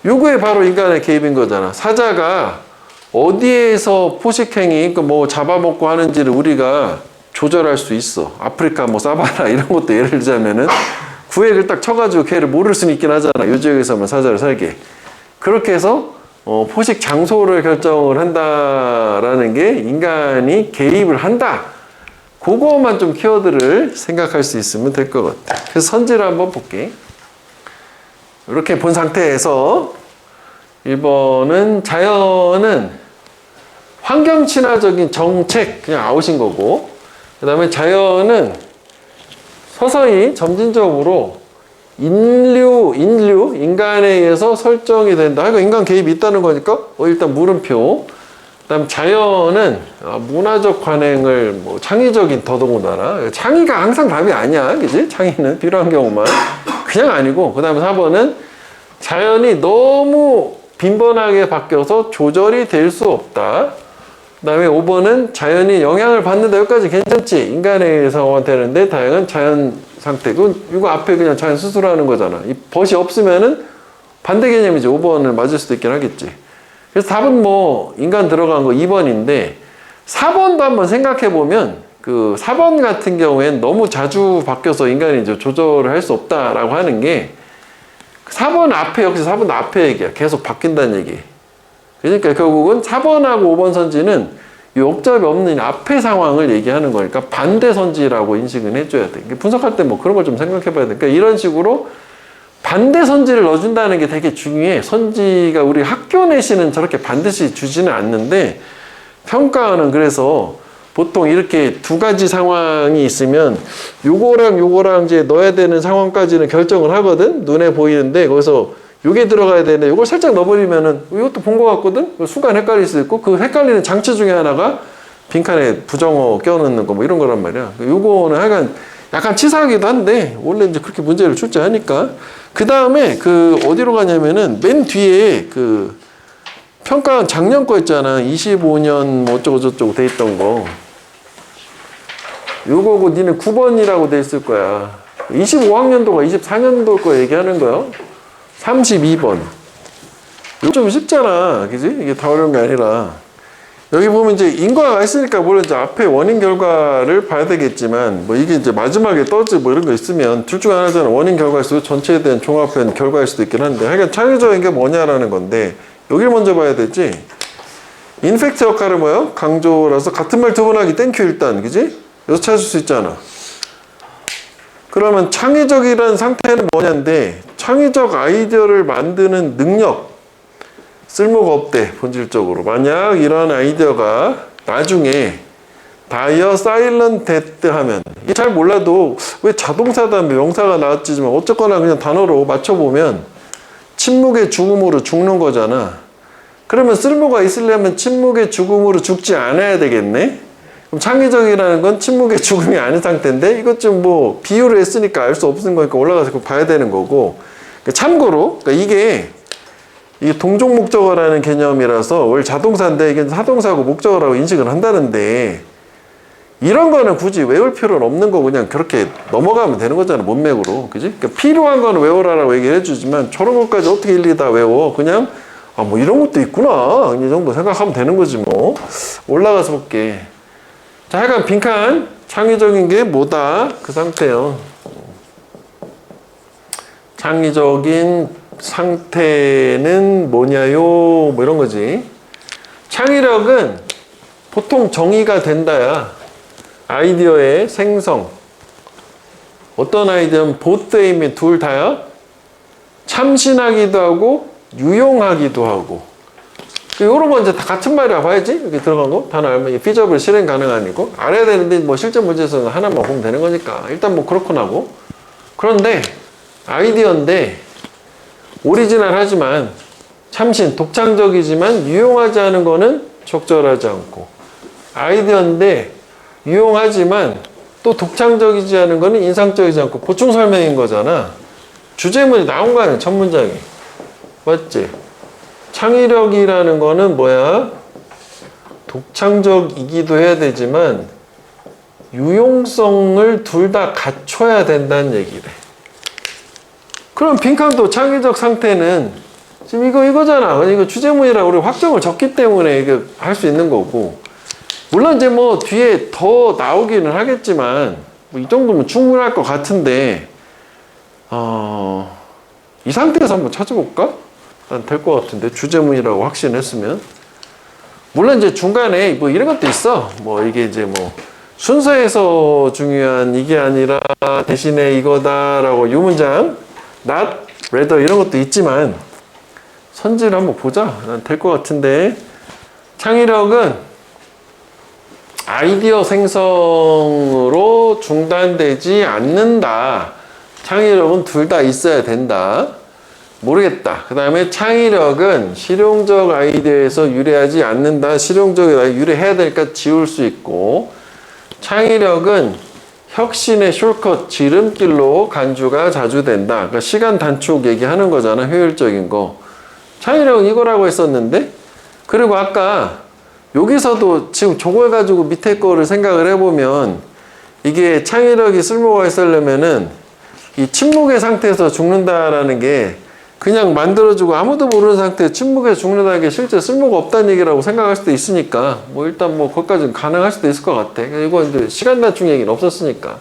Speaker 1: 요거에 바로 인간의 개입인 거잖아. 사자가 어디에서 포식행위, 그러니까 뭐 잡아먹고 하는지를 우리가 조절할 수 있어. 아프리카 뭐 사바나 이런 것도 예를 들자면은 구획을 딱 쳐가지고 걔를 모를 수는 있긴 하잖아. 요 지역에서만 사자를 살게. 그렇게 해서 포식 장소를 결정을 한다라는 게 인간이 개입을 한다. 그거만 좀 키워드를 생각할 수 있으면 될 것 같아. 그래서 선지를 한번 볼게. 이렇게 본 상태에서 1번은 자연은 환경 친화적인 정책 그냥 아웃인 거고, 그 다음에 자연은 서서히 점진적으로 인간에 의해서 설정이 된다. 그러니까 인간 개입이 있다는 거니까 일단 물음표. 그다음 자연은 문화적 관행을 뭐 창의적인 더더군다나 창의가 항상 답이 아니야, 그지? 창의는 필요한 경우만 그냥 아니고. 그다음에 4번은 자연이 너무 빈번하게 바뀌어서 조절이 될 수 없다. 그다음에 5번은 자연이 영향을 받는다. 여기까지 괜찮지? 인간에 의해서 되는데 다양한 자연 상태. 이거 앞에 그냥 자연 스스로 하는 거잖아. 이 벗이 없으면은 반대 개념이지. 5번을 맞을 수도 있긴 하겠지. 그래서 답은 뭐 인간 들어간 거 2번인데 4번도 한번 생각해 보면 그 4번 같은 경우엔 너무 자주 바뀌어서 인간이 이제 조절을 할 수 없다라고 하는 게 4번 앞에 역시 4번 앞에 얘기야. 계속 바뀐다는 얘기. 그러니까 결국은 4번하고 5번 선지는 역접이 없는 앞의 상황을 얘기하는 거니까 반대 선지라고 인식은 해줘야 돼. 분석할 때 뭐 그런 걸 좀 생각해 봐야 돼. 그러니까 이런 식으로 반대 선지를 넣어준다는 게 되게 중요해. 선지가 우리 학교 내시는 저렇게 반드시 주지는 않는데 평가는 그래서 보통 이렇게 두 가지 상황이 있으면 요거랑 이제 넣어야 되는 상황까지는 결정을 하거든. 눈에 보이는데 거기서 요게 들어가야 되는데 요걸 살짝 넣어버리면은 이것도 본 것 같거든. 순간 헷갈릴 수 있고 그 헷갈리는 장치 중에 하나가 빈칸에 부정어 껴넣는 거 뭐 이런 거란 말이야. 요거는 하여간 약간 치사하기도 한데 원래 이제 그렇게 문제를 출제하니까. 그 다음에 그 어디로 가냐면은 맨 뒤에 그 평가 작년 거 있잖아. 25년 뭐 어쩌고 저쩌고 돼 있던 거. 요거고 니네 9번이라고 돼 있을 거야. 25학년도가 24년도 거 얘기하는 거야. 32번. 이거 좀 쉽잖아. 그지? 이게 다 어려운 게 아니라. 여기 보면 이제 인과가 있으니까 물론 이제 앞에 원인 결과를 봐야 되겠지만 뭐 이게 이제 마지막에 떠지 뭐 이런 거 있으면 둘 중 하나잖아. 원인 결과일 수도 전체에 대한 종합된 결과일 수도 있긴 한데 하여간 창의적인 게 뭐냐라는 건데 여기를 먼저 봐야 되지. 인펙트 역할은 뭐예요? 강조라서 같은 말 두 번 하기 땡큐 일단. 그지? 여기서 찾을 수 있잖아. 그러면 창의적이라는 상태는 뭐냐인데 창의적 아이디어를 만드는 능력 쓸모가 없대. 본질적으로. 만약 이런 아이디어가 나중에 다이어 사일런트 데드 하면 이게 잘 몰라도 왜 자동사다 명사가 나왔지만 어쨌거나 그냥 단어로 맞춰보면 침묵의 죽음으로 죽는 거잖아. 그러면 쓸모가 있으려면 침묵의 죽음으로 죽지 않아야 되겠네. 그럼 창의적이라는 건 침묵의 죽음이 아닌 상태인데 이것 좀 뭐 비유를 했으니까 알 수 없는 거니까 올라가서 그거 봐야 되는 거고. 참고로 그러니까 이게 동종 목적어라는 개념이라서 원래 자동사인데 이게 사동사고 목적어라고 인식을 한다는데 이런 거는 굳이 외울 필요는 없는 거 그냥 그렇게 넘어가면 되는 거잖아. 문맥으로. 그지? 그러니까 필요한 거는 외우라라고 얘기를 해주지만 저런 것까지 어떻게 일일이 다 외워. 그냥 뭐 이런 것도 있구나. 이 정도 생각하면 되는 거지 뭐. 올라가서 볼게. 자, 하여간 빈칸 창의적인 게 뭐다? 그 상태요. 창의적인 상태는 뭐냐요? 뭐 이런 거지. 창의력은 보통 정의가 된다야. 아이디어의 생성. 어떤 아이디어는 both aim이 둘 다야. 참신하기도 하고 유용하기도 하고. 이런 거 이제 다 같은 말이라 봐야지. 이렇게 들어간 거. 단어 알면 이게 feasible 실행 가능하니까. 알아야 되는데 뭐 실제 문제에서는 하나만 보면 되는 거니까. 일단 뭐 그렇군 하고. 그런데 아이디어인데 오리지널 하지만 참신, 독창적이지만 유용하지 않은 거는 적절하지 않고 아이디어인데 유용하지만 또 독창적이지 않은 거는 인상적이지 않고 보충 설명인 거잖아. 주제문이 나온 거 아니야, 첫 문장에. 맞지? 창의력이라는 거는 뭐야? 독창적이기도 해야 되지만 유용성을 둘 다 갖춰야 된다는 얘기래. 그럼 빈칸도 창의적 상태는 지금 이거잖아. 이거 주제문이라 우리 확정을 적기 때문에 이게 할 수 있는 거고. 물론 이제 뭐 뒤에 더 나오기는 하겠지만 뭐 이 정도면 충분할 것 같은데 이 상태에서 한번 찾아볼까? 난 될 것 같은데 주제문이라고 확신했으면. 물론 이제 중간에 뭐 이런 것도 있어. 뭐 이게 이제 뭐 순서에서 중요한 이게 아니라 대신에 이거다라고 이 문장 not, rather 이런 것도 있지만 선지를 한번 보자. 난 될 것 같은데. 창의력은 아이디어 생성으로 중단되지 않는다. 창의력은 둘 다 있어야 된다. 모르겠다. 그 다음에 창의력은 실용적 아이디어에서 유래하지 않는다. 실용적 아이디어 유래해야 되니까 지울 수 있고, 창의력은 혁신의 숄컷, 지름길로 간주가 자주 된다. 그러니까 시간 단축 얘기하는 거잖아. 효율적인 거. 창의력은 이거라고 했었는데, 그리고 아까 여기서도 지금 저걸 가지고 밑에 거를 생각을 해보면 이게 창의력이 쓸모가 있으려면은 이 침묵의 상태에서 죽는다라는 게 그냥 만들어주고 아무도 모르는 상태에 침묵에서 죽는다는 게 실제 쓸모가 없다는 얘기라고 생각할 수도 있으니까 뭐 일단 뭐 거기까지는 가능할 수도 있을 것 같아. 이건 이제 시간 단축 얘기는 없었으니까.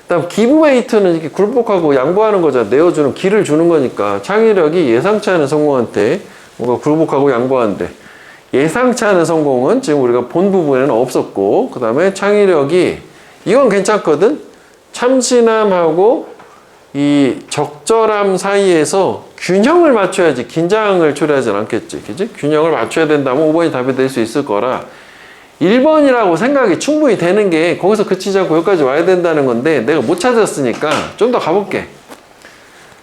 Speaker 1: 그다음 기브웨이트는 이렇게 굴복하고 양보하는 거잖아. 내어주는 길을 주는 거니까. 창의력이 예상치 않은 성공한테 뭔가 굴복하고 양보하는데, 예상치 않은 성공은 지금 우리가 본 부분에는 없었고, 그 다음에 창의력이 이건 괜찮거든. 참신함하고 이 적절함 사이에서 균형을 맞춰야지 긴장을 초래하진 않겠지. 그지? 균형을 맞춰야 된다면 5번이 답이 될 수 있을 거라 1번이라고 생각이 충분히 되는 게 거기서 그치지 않고 여기까지 와야 된다는 건데 내가 못 찾았으니까 좀 더 가볼게.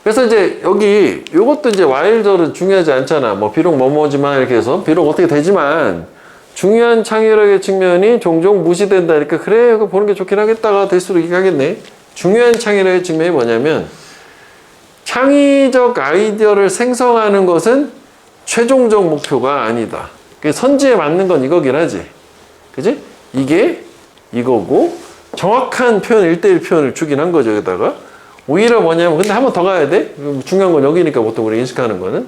Speaker 1: 그래서 이제 여기 요것도 이제 와일절은 중요하지 않잖아. 뭐 비록 뭐뭐지만 이렇게 해서 비록 어떻게 되지만 중요한 창의력의 측면이 종종 무시된다. 그러니까 그래 그거 보는 게 좋긴 하겠다가 될 수도 있겠네. 중요한 창의력의 측면이 뭐냐면 창의적 아이디어를 생성하는 것은 최종적 목표가 아니다. 선지에 맞는 건 이거긴 하지. 그지? 이게 이거고 정확한 표현 1:1 표현을 주긴 한 거죠. 여기다가 오히려 뭐냐면 근데 한 번 더 가야 돼. 중요한 건 여기니까 보통 우리 인식하는 거는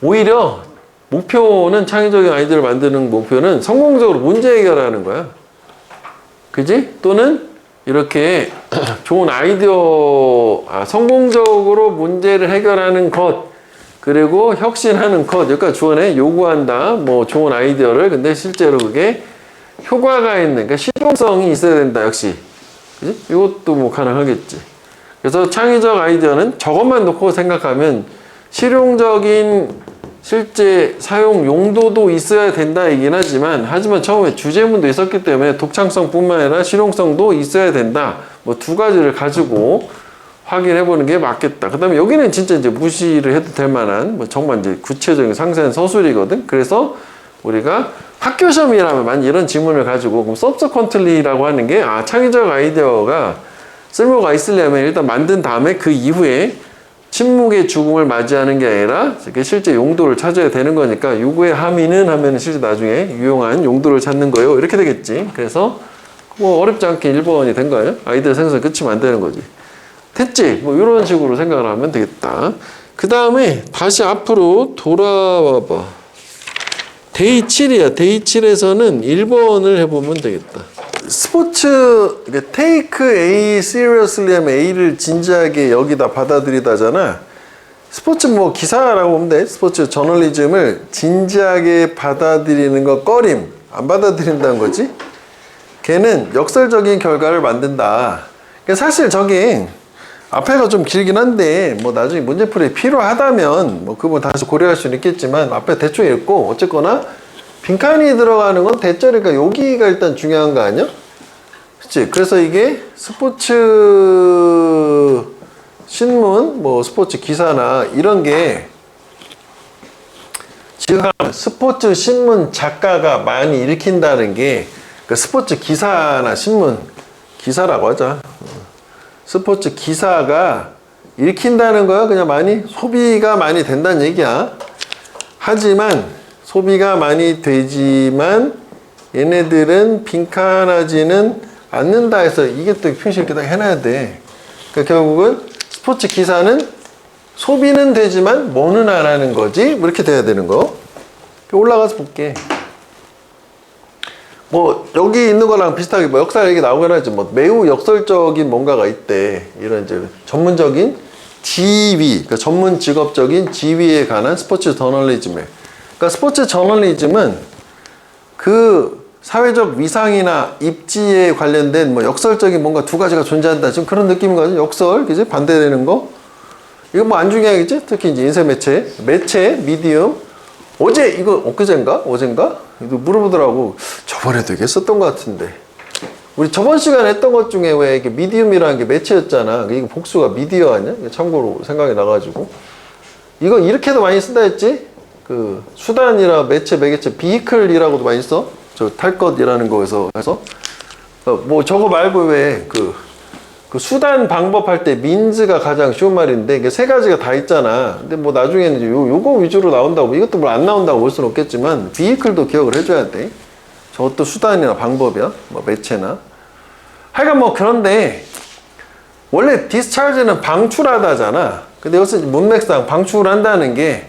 Speaker 1: 오히려 목표는 창의적인 아이디어를 만드는 목표는 성공적으로 문제 해결하는 거야. 그지? 또는 이렇게 좋은 아이디어 성공적으로 문제를 해결하는 것 그리고 혁신하는 것 여기까지 주어내 요구한다. 뭐 좋은 아이디어를 근데 실제로 그게 효과가 있는 그러니까 실용성이 있어야 된다. 역시 그지? 이것도 뭐 가능하겠지. 그래서 창의적 아이디어는 저것만 놓고 생각하면 실용적인 실제 사용 용도도 있어야 된다 얘기는 하지만 처음에 주제문도 있었기 때문에 독창성뿐만 아니라 실용성도 있어야 된다. 뭐 두 가지를 가지고 확인해 보는 게 맞겠다. 그 다음에 여기는 진짜 이제 무시를 해도 될 만한 뭐 정말 이제 구체적인 상세한 서술이거든. 그래서 우리가 학교 시험이라면 만약 이런 지문을 가지고 그럼 subsequently라고 하는 게 창의적 아이디어가 쓸모가 있으려면 일단 만든 다음에 그 이후에 침묵의 죽음을 맞이하는 게 아니라 실제 용도를 찾아야 되는 거니까 요구의 함의는 하면은 실제 나중에 유용한 용도를 찾는 거예요. 이렇게 되겠지. 그래서 뭐 어렵지 않게 1번이 된 거예요. 아이디어 생성 끝이면 안 되는 거지. 됐지? 뭐 이런 식으로 생각을 하면 되겠다. 그 다음에 다시 앞으로 돌아와 봐. 데이 7이야. 데이 7에서는 1번을 해보면 되겠다. 스포츠, take A seriously 하면 A를 진지하게 여기다 받아들이다잖아. 스포츠 뭐 기사라고 보면 돼. 스포츠 저널리즘을 진지하게 받아들이는 거 꺼림. 안 받아들인다는 거지. 걔는 역설적인 결과를 만든다. 사실 저기 앞에가 좀 길긴 한데 뭐 나중에 문제풀이 필요하다면 뭐 그 부분 다시 고려할 수는 있겠지만 앞에 대충 읽고 어쨌거나 빈칸이 들어가는 건 대절이니까 여기가 일단 중요한 거 아니야? 그치? 그래서 이게 스포츠 신문 뭐 스포츠 기사나 이런 게 지금 스포츠 신문 작가가 많이 읽힌다는 게 그 스포츠 기사나 신문 기사라고 하자. 스포츠 기사가 읽힌다는 거야. 그냥 많이 소비가 많이 된다는 얘기야. 하지만 소비가 많이 되지만 얘네들은 빈칸하지는 않는다 해서 이게 또 표시 이렇게 딱 해놔야 돼. 그러니까 결국은 스포츠 기사는 소비는 되지만 뭐는 안 하는 거지? 뭐 이렇게 돼야 되는 거. 올라가서 볼게. 뭐 여기 있는 거랑 비슷하게 뭐 역사 얘기 나오긴 하지. 뭐 매우 역설적인 뭔가가 있대. 이런 이제 전문적인 지위, 그러니까 전문 직업적인 지위에 관한 스포츠 저널리즘에. 그러니까 스포츠 저널리즘은 그 사회적 위상이나 입지에 관련된 뭐 역설적인 뭔가 두 가지가 존재한다. 지금 그런 느낌인 거죠. 역설, 그지? 반대되는 거. 이거 뭐 안 중요하겠지? 특히 이제 인쇄 매체, 미디엄. 어제 이거 엊그젠가? 이거 물어보더라고. 저번에도 이게 썼던 것 같은데. 우리 저번 시간에 했던 것 중에 왜 이게 미디움이라는 게 매체였잖아. 이거 복수가 미디어 아니야? 참고로 생각이 나가지고. 이거 이렇게도 많이 쓴다 했지? 그 수단이라 매체, 비이클이라고도 많이 써. 저 탈 것이라는 거에서 해서. 뭐 저거 말고 왜 그 수단 방법 할 때 민즈가 가장 쉬운 말인데 이게 세 가지가 다 있잖아. 근데 뭐 나중에는 이제 요거 위주로 나온다고 이것도 뭐 안 나온다고 볼 수는 없겠지만 비이클도 기억을 해줘야 돼. 저것도 수단이나 방법이야. 뭐 매체나. 하여간 뭐 그런데 원래 디스차르지는 방출하다잖아. 근데 여기서 문맥상 방출한다는 게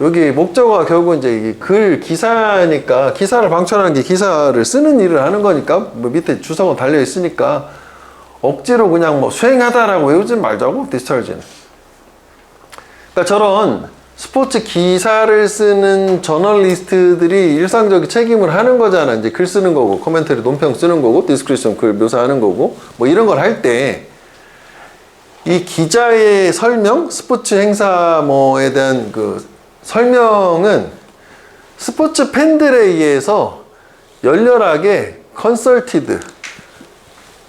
Speaker 1: 여기 목적어가 결국 이제 글 기사니까 기사를 방출하는 게 기사를 쓰는 일을 하는 거니까 뭐 밑에 주석은 달려 있으니까 억지로 그냥 뭐 수행하다라고 외우지 말자고 디스차르지는. 그러니까 저런 스포츠 기사를 쓰는 저널리스트들이 일상적인 책임을 하는 거잖아. 이제 글 쓰는 거고 코멘터리 논평 쓰는 거고 디스크리션 글 묘사하는 거고 뭐 이런 걸 할 때 이 기자의 설명, 스포츠 행사 뭐에 대한 그 설명은 스포츠 팬들에 의해서 열렬하게 컨설티드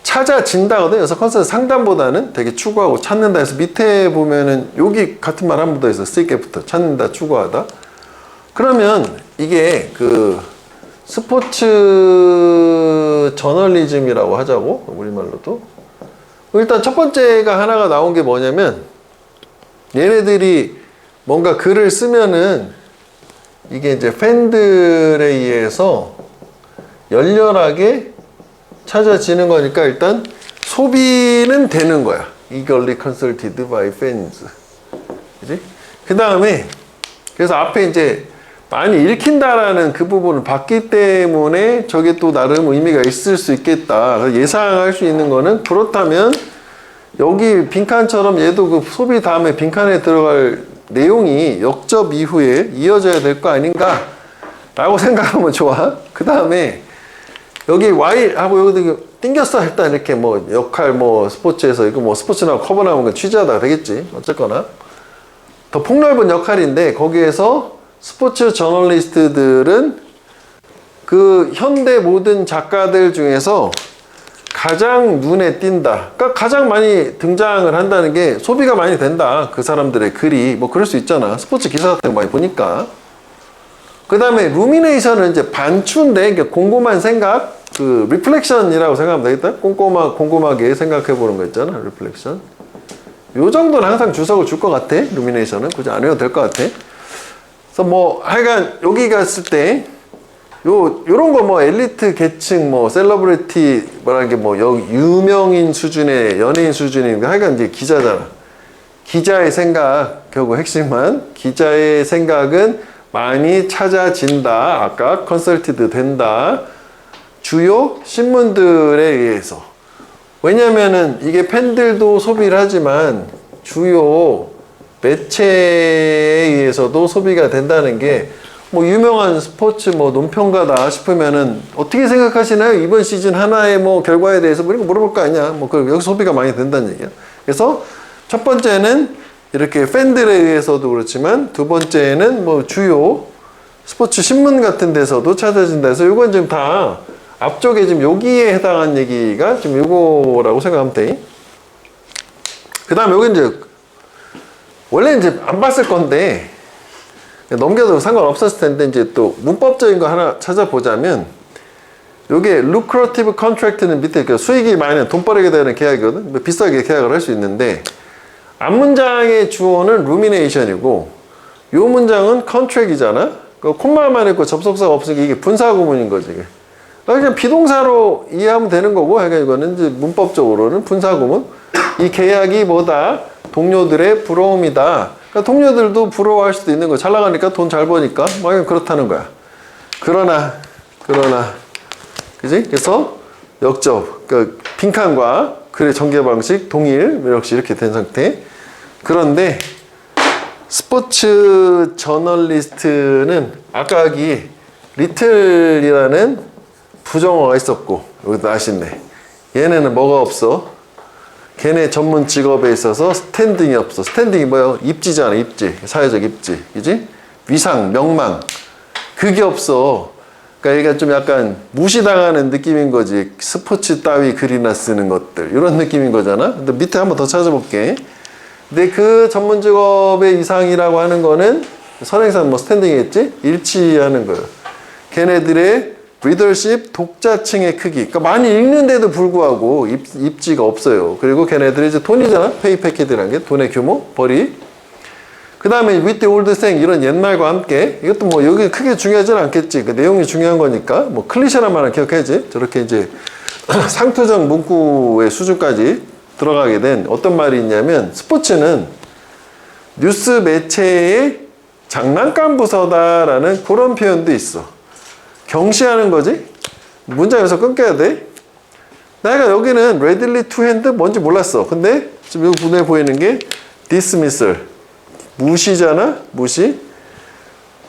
Speaker 1: 찾아진다거든요. 그래서 컨설트 상담보다는 되게 추구하고 찾는다 해서 밑에 보면은 여기 같은 말 한 번 더 있어. 쓰이게부터 찾는다, 추구하다. 그러면 이게 그 스포츠 저널리즘이라고 하자고 우리말로도. 일단 첫 번째가 하나가 나온 게 뭐냐면 얘네들이 뭔가 글을 쓰면은 이게 이제 팬들에 의해서 열렬하게 찾아지는 거니까 일단 소비는 되는 거야. Eagerly consulted by fans. 그지? 그 다음에 그래서 앞에 이제 많이 읽힌다라는 그 부분을 봤기 때문에 저게 또 나름 의미가 있을 수 있겠다. 예상할 수 있는 거는 그렇다면 여기 빈칸처럼 얘도 그 소비 다음에 빈칸에 들어갈 내용이 역접 이후에 이어져야 될 거 아닌가 라고 생각하면 좋아. 그 다음에 여기 Y 하고 여기 띵겼어. 일단 이렇게 뭐 역할 뭐 스포츠에서 이거 뭐 스포츠나 커버 나오는 건 취재하다가 되겠지. 어쨌거나 더 폭넓은 역할인데 거기에서 스포츠 저널리스트들은 그 현대 모든 작가들 중에서 가장 눈에 띈다. 그러니까 가장 많이 등장을 한다는 게 소비가 많이 된다. 그 사람들의 글이 뭐 그럴 수 있잖아. 스포츠 기사 같은 거 많이 보니까. 그 다음에 루미네이션은 이제 반추인데 곰곰한 생각, 그 리플렉션이라고 생각하면 되겠다. 곰곰하게 생각해 보는 거 있잖아. 리플렉션. 요 정도는 항상 주석을 줄 것 같아. 루미네이션은 굳이 안 해도 될 것 같아. 그래서 뭐 하여간 여기 갔을 때 요런 거 뭐 엘리트 계층 뭐 셀러브리티 뭐라는 게 뭐 유명인 수준의 연예인 수준인데 하여간 이제 기자잖아. 기자의 생각 결국 핵심은 기자의 생각은 많이 찾아진다. 아까 컨설티드 된다. 주요 신문들에 의해서. 왜냐면은 이게 팬들도 소비를 하지만 주요 매체에 의해서도 소비가 된다는 게 뭐 유명한 스포츠 뭐 논평가다 싶으면은 어떻게 생각하시나요? 이번 시즌 하나의 뭐 결과에 대해서 뭐 이런 거 물어볼 거 아니야. 뭐 여기 소비가 많이 된다는 얘기야. 그래서 첫 번째는 이렇게 팬들에 의해서도 그렇지만 두 번째는 뭐 주요 스포츠 신문 같은 데서도 찾아진다 해서 이건 지금 다 앞쪽에 지금 여기에 해당한 얘기가 지금 요거라고 생각하면 돼. 그 다음 여기 이제 원래 이제 안 봤을 건데 넘겨도 상관없었을 텐데 이제 또 문법적인 거 하나 찾아보자면 요게 lucrative contract는 밑에 그 수익이 많이 돈 벌게 되는 계약이거든. 뭐 비싸게 계약을 할 수 있는데 앞 문장의 주어는 rumination이고 요 문장은 contract이잖아. 그 콤마만 있고 접속사가 없으니까 이게 분사 구문인 거지. 이게. 그냥 비동사로 이해하면 되는 거고, 그러니까 이거는 이제 문법적으로는 분사 구문. 이 계약이 뭐다? 동료들의 부러움이다. 그러니까 동료들도 부러워할 수도 있는 거. 잘 나가니까 돈 잘 버니까 뭐 그렇다는 거야. 그러나 그지? 그래서 역접, 그러니까 빈칸과 글의 전개 방식 동일, 역시 이렇게 된 상태. 그런데 스포츠 저널리스트는 아까 여기 리틀이라는 부정어가 있었고 여기도 아쉽네. 얘네는 뭐가 없어? 걔네 전문 직업에 있어서 스탠딩이 없어. 스탠딩이 뭐예요? 입지잖아, 입지. 사회적 입지. 그지? 위상, 명망. 그게 없어. 그러니까 얘가 좀 약간 무시당하는 느낌인 거지. 스포츠 따위 글이나 쓰는 것들. 이런 느낌인 거잖아. 근데 밑에 한번 더 찾아볼게. 근데 그 전문 직업의 이상이라고 하는 거는 선행사는 뭐 스탠딩이겠지? 일치하는 거예요. 걔네들의 리더십, 독자층의 크기. 그러니까 많이 읽는데도 불구하고 입지가 없어요. 그리고 걔네들이 이제 돈이잖아. 페이 패킷이라는 게 돈의 규모, 벌이. 그 다음에 with the old saying 이런 옛말과 함께 이것도 뭐 여기 크게 중요하지는 않겠지. 그 내용이 중요한 거니까 뭐 클리셰란 말은 기억해야지. 저렇게 이제 상투적 문구의 수준까지 들어가게 된 어떤 말이 있냐면 스포츠는 뉴스 매체의 장난감 부서다라는 그런 표현도 있어. 경시하는 거지. 문장에서 끊겨야 돼. 내가 여기는 readily to hand 뭔지 몰랐어. 근데 지금 여기 눈에 보이는 게 dismissal. 무시잖아. 무시.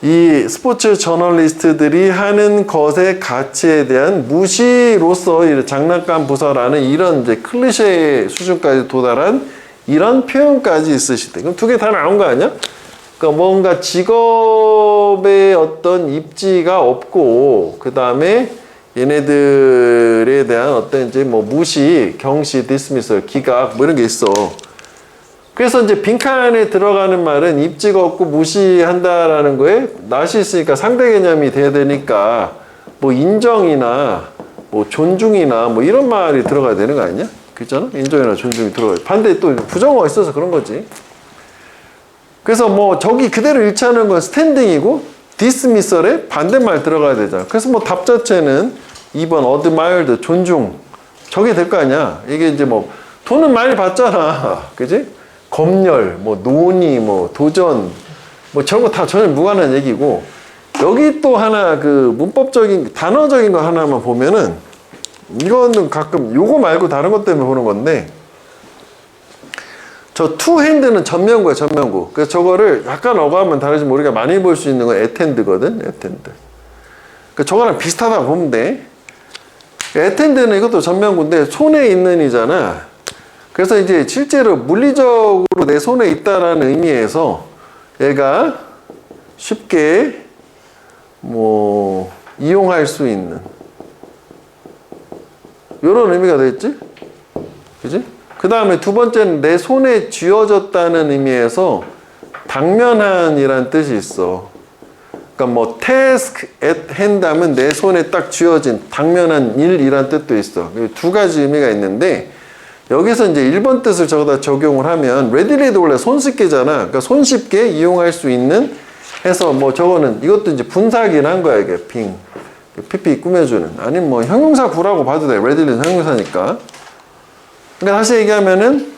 Speaker 1: 이 스포츠 저널리스트들이 하는 것의 가치에 대한 무시로서 장난감 부서라는 이런 이제 클리셰 수준까지 도달한 이런 표현까지 있으시대. 그럼 두 개 다 나온 거 아니야? 그러니까 뭔가 직업의 어떤 입지가 없고, 그 다음에 얘네들에 대한 어떤 이제 뭐 무시, 경시, 디스미설, 기각 뭐 이런 게 있어. 그래서 이제 빈칸에 들어가는 말은 입지가 없고 무시한다라는 거에 낫이 있으니까 상대 개념이 돼야 되니까 뭐 인정이나 뭐 존중이나 뭐 이런 말이 들어가야 되는 거 아니냐? 그렇잖아? 인정이나 존중이 들어가야 돼. 반대에 또 부정어가 있어서 그런 거지. 그래서 뭐 저기 그대로 일치하는 건 스탠딩이고 디스미설에 반대말 들어가야 되잖아. 그래서 뭐 답 자체는 2번 admired 존중 저게 될 거 아니야. 이게 이제 뭐 돈은 많이 받잖아. 그지? 검열, 뭐 논의, 뭐 도전 뭐 저런 거 다 전혀 무관한 얘기고 여기 또 하나 그 문법적인 단어적인 거 하나만 보면은 이거는 가끔 요거 말고 다른 것 때문에 보는 건데 저 to hand는 전면구야, 전면구. 그래서 저거를 약간 어감은 다르지 우리가 많이 볼 수 있는 건 attend거든, attend. 그러니까 저거랑 비슷하다 보면 돼. attend는 이것도 전면구인데 손에 있는 이잖아. 그래서 이제 실제로 물리적으로 내 손에 있다라는 의미에서 얘가 쉽게 뭐 이용할 수 있는 이런 의미가 되겠지? 그지? 그 다음에 두 번째는 내 손에 쥐어졌다는 의미에서 당면한이란 뜻이 있어. 그러니까 뭐 task at hand 하면 내 손에 딱 쥐어진 당면한 일이란 뜻도 있어. 두 가지 의미가 있는데 여기서 이제 1번 뜻을 저거다 적용을 하면 readily도 원래 손쉽게잖아. 그러니까 손쉽게 이용할 수 있는 해서 뭐 저거는 이것도 이제 분사긴 한 거야. 이게 빙 PP 꾸며주는 아니면 뭐 형용사 구라고 봐도 돼. readily는 형용사니까. 그러니까 다시 얘기하면은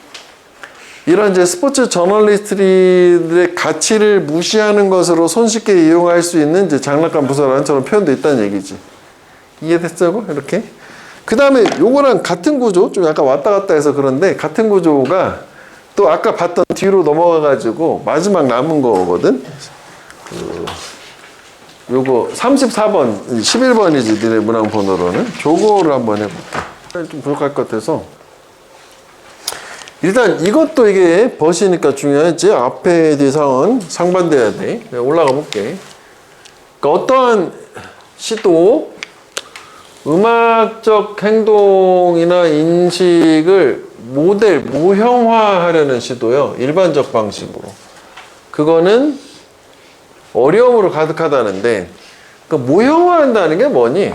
Speaker 1: 이런 이제 스포츠 저널리스트들의 가치를 무시하는 것으로 손쉽게 이용할 수 있는 이제 장난감 부서라는 저런 표현도 있다는 얘기지. 이해됐어? 이렇게. 그 다음에 요거랑 같은 구조, 좀 약간 왔다 갔다 해서 그런데 같은 구조가 또 아까 봤던 뒤로 넘어가가지고 마지막 남은 거거든. 요거 34번, 11번이지 니네 문항 번호로는. 저거를 한번 해볼게. 좀 부족할 것 같아서. 일단 이것도 이게 버시니까 중요하지. 앞에 뒤상은 상반돼야 돼. 올라가 볼게. 그러니까 어떠한 시도, 음악적 행동이나 인식을 모델, 모형화하려는 시도요. 일반적 방식으로. 그거는 어려움으로 가득하다는데, 그러니까 모형화한다는 게 뭐니?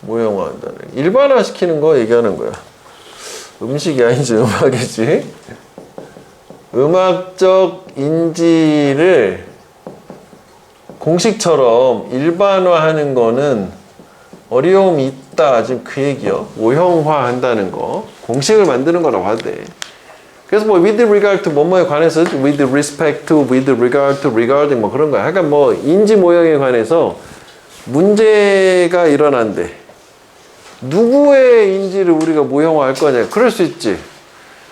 Speaker 1: 모형화한다는 일반화시키는 거 얘기하는 거야. 음식이 아니지 음악이지. 음악적 인지를 공식처럼 일반화하는 거는 어려움이 있다. 지금 그 얘기요. 모형화한다는 거. 공식을 만드는 거라고 하대. 그래서 뭐 with regard to 뭐뭐에 관해서 with respect to, with regard to, regarding 뭐 그런 거야. 약간 뭐 인지 모형에 관해서 문제가 일어난대. 누구의 인지를 우리가 모형화할 거냐. 그럴 수 있지.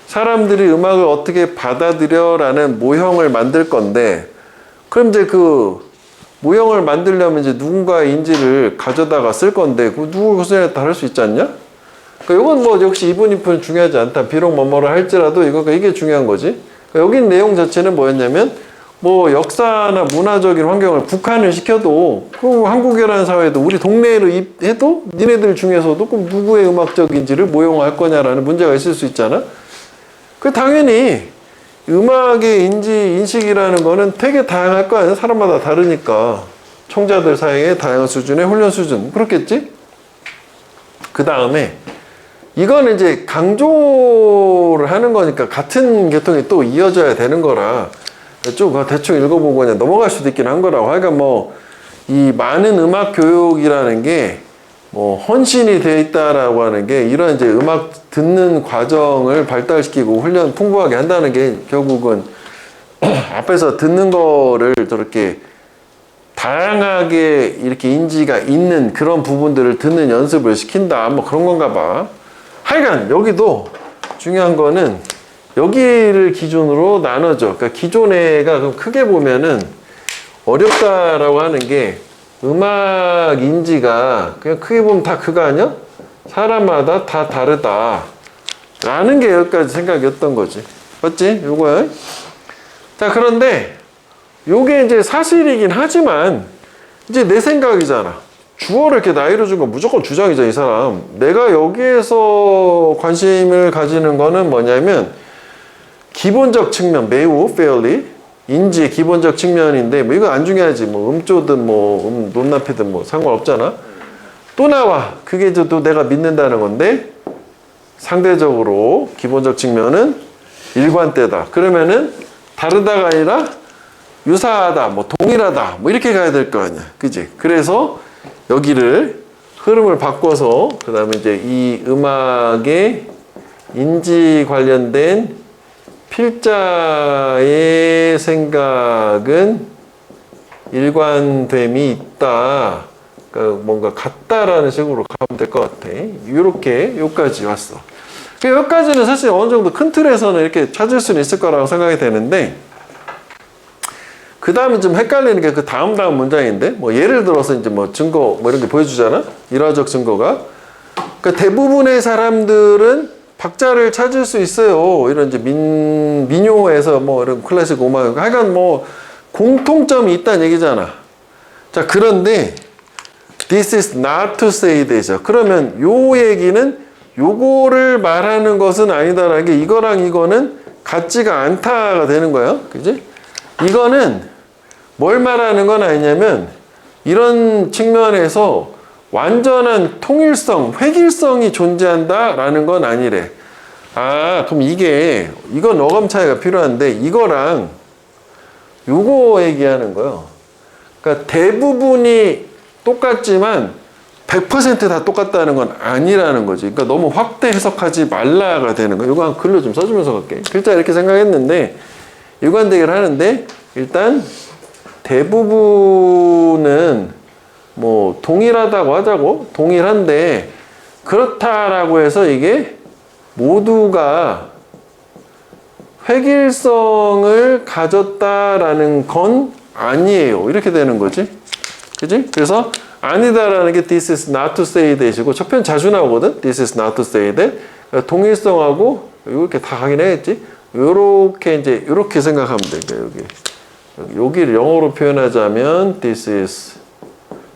Speaker 1: 사람들이 음악을 어떻게 받아들여 라는 모형을 만들 건데 그럼 이제 그 모형을 만들려면 이제 누군가의 인지를 가져다가 쓸 건데 그 누구 것에 다를 수 있지 않냐? 그러니까 이건 뭐 역시 이분 이분 중요하지 않다. 비록 뭐뭐를 할지라도 이게 중요한 거지. 그러니까 여기 내용 자체는 뭐였냐면 뭐 역사나 문화적인 환경을 국한을 시켜도 그 한국이라는 사회도 우리 동네로 해도 니네들 중에서도 그 누구의 음악적 인지를 모형화할 거냐라는 문제가 있을 수 있잖아. 그 당연히 음악의 인식이라는 거는 되게 다양할 거 아니야. 사람마다 다르니까. 총자들 사이의 다양한 수준의 훈련 수준. 그렇겠지? 그 다음에 이거는 이제 강조를 하는 거니까 같은 계통이 또 이어져야 되는 거라 쭉 대충 읽어보고 그냥 넘어갈 수도 있긴 한 거라고. 그러니까 뭐 이 많은 음악 교육이라는 게 뭐 헌신이 되어 있다라고 하는 게 이런 이제 음악 듣는 과정을 발달시키고 훈련 풍부하게 한다는 게 결국은 앞에서 듣는 거를 저렇게 다양하게 이렇게 인지가 있는 그런 부분들을 듣는 연습을 시킨다. 뭐 그런 건가 봐. 하여간 여기도 중요한 거는 여기를 기준으로 나눠져. 그러니까 기존에가 그럼 크게 보면은 어렵다라고 하는 게 음악 인지가 그냥 크게 보면 다 그거 아니야? 사람마다 다 다르다 라는 게 여기까지 생각이었던 거지. 맞지? 요거야. 자, 그런데 요게 이제 사실이긴 하지만 이제 내 생각이잖아. 주어를 이렇게 나이로 준 건 무조건 주장이죠, 이 사람. 내가 여기에서 관심을 가지는 거는 뭐냐면 기본적 측면, 매우 fairly 인지의 기본적 측면인데 뭐 이거 안 중요하지. 뭐 음조든 뭐 높낮이든 뭐 상관없잖아. 또 나와. 그게 이제 또 내가 믿는다는 건데 상대적으로 기본적 측면은 일관되다. 그러면은 다르다가 아니라 유사하다, 뭐 동일하다, 뭐 이렇게 가야 될 거 아니야. 그지? 그래서 여기를 흐름을 바꿔서 그 다음에 이제 이 음악의 인지 관련된 필자의 생각은 일관됨이 있다. 그러니까 뭔가 같다라는 식으로 가면 될 것 같아. 이렇게 여기까지 왔어. 여기까지는 사실 어느 정도 큰 틀에서는 이렇게 찾을 수는 있을 거라고 생각이 되는데 그 다음에 좀 헷갈리는 게 그 다음 문장인데 뭐 예를 들어서 이제 뭐 증거 뭐 이런 게 보여주잖아. 일화적 증거가. 그러니까 대부분의 사람들은 박자를 찾을 수 있어요. 이런 이제 민요에서 뭐 이런 클래식 음악, 하여간 뭐 공통점이 있다는 얘기잖아. 자, 그런데 this is not to say that이죠. 그러면 요 얘기는 요거를 말하는 것은 아니다라는 게 이거랑 이거는 같지가 않다가 되는 거예요. 그지? 이거는 뭘 말하는 건 아니냐면 이런 측면에서 완전한 통일성, 획일성이 존재한다라는 건 아니래. 아, 그럼 이건 어감 차이가 필요한데 이거랑 요거 얘기하는 거예요. 그러니까 대부분이 똑같지만 100% 다 똑같다는 건 아니라는 거지. 그러니까 너무 확대 해석하지 말라가 되는 거예요. 이거 한 글로 좀 써주면서 갈게. 글자 이렇게 생각했는데 일관되기를 하는데 일단 대부분은 뭐 동일하다고 하자고. 동일한데 그렇다라고 해서 이게 모두가 획일성을 가졌다라는 건 아니에요. 이렇게 되는 거지. 그지? 그래서 아니다라는 게 this is not to say that이고 첫 편 자주 나오거든. this is not to say that. 그러니까 동일성하고 이렇게 다 확인해야겠지. 요렇게 이제 요렇게 생각하면 돼. 그러니까 여기를 영어로 표현하자면 this is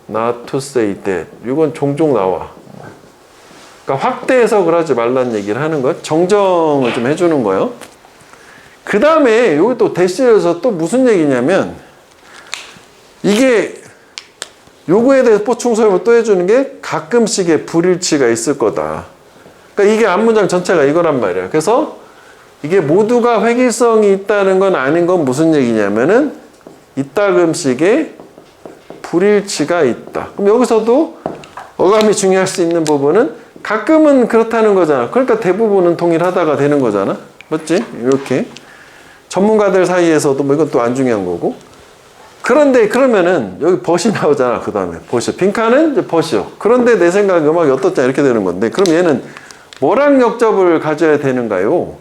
Speaker 1: not to say that. 이건 종종 나와. 그러니까 확대 해석을 하지 말라는 얘기를 하는 거. 정정을 좀 해주는 거예요. 그 다음에 여기 또 대시에서 또 무슨 얘기냐면 이게 요거에 대해서 보충 설명을 또 해주는 게 가끔씩의 불일치가 있을 거다. 그러니까 이게 앞문장 전체가 이거란 말이야. 그래서 이게 모두가 획일성이 있다는 건 아닌 건 무슨 얘기냐면은 이따금씩의 불일치가 있다. 그럼 여기서도 어감이 중요할 수 있는 부분은 가끔은 그렇다는 거잖아. 그러니까 대부분은 동일하다가 되는 거잖아. 맞지? 이렇게. 전문가들 사이에서도 뭐 이건 또 안 중요한 거고. 그런데 그러면은 여기 벗이 나오잖아. 그 다음에 벗이요. 빈칸은 이제 벗이요. 그런데 내 생각에 음악이 어떻냐 이렇게 되는 건데 그럼 얘는 뭐랑 역접을 가져야 되는가요?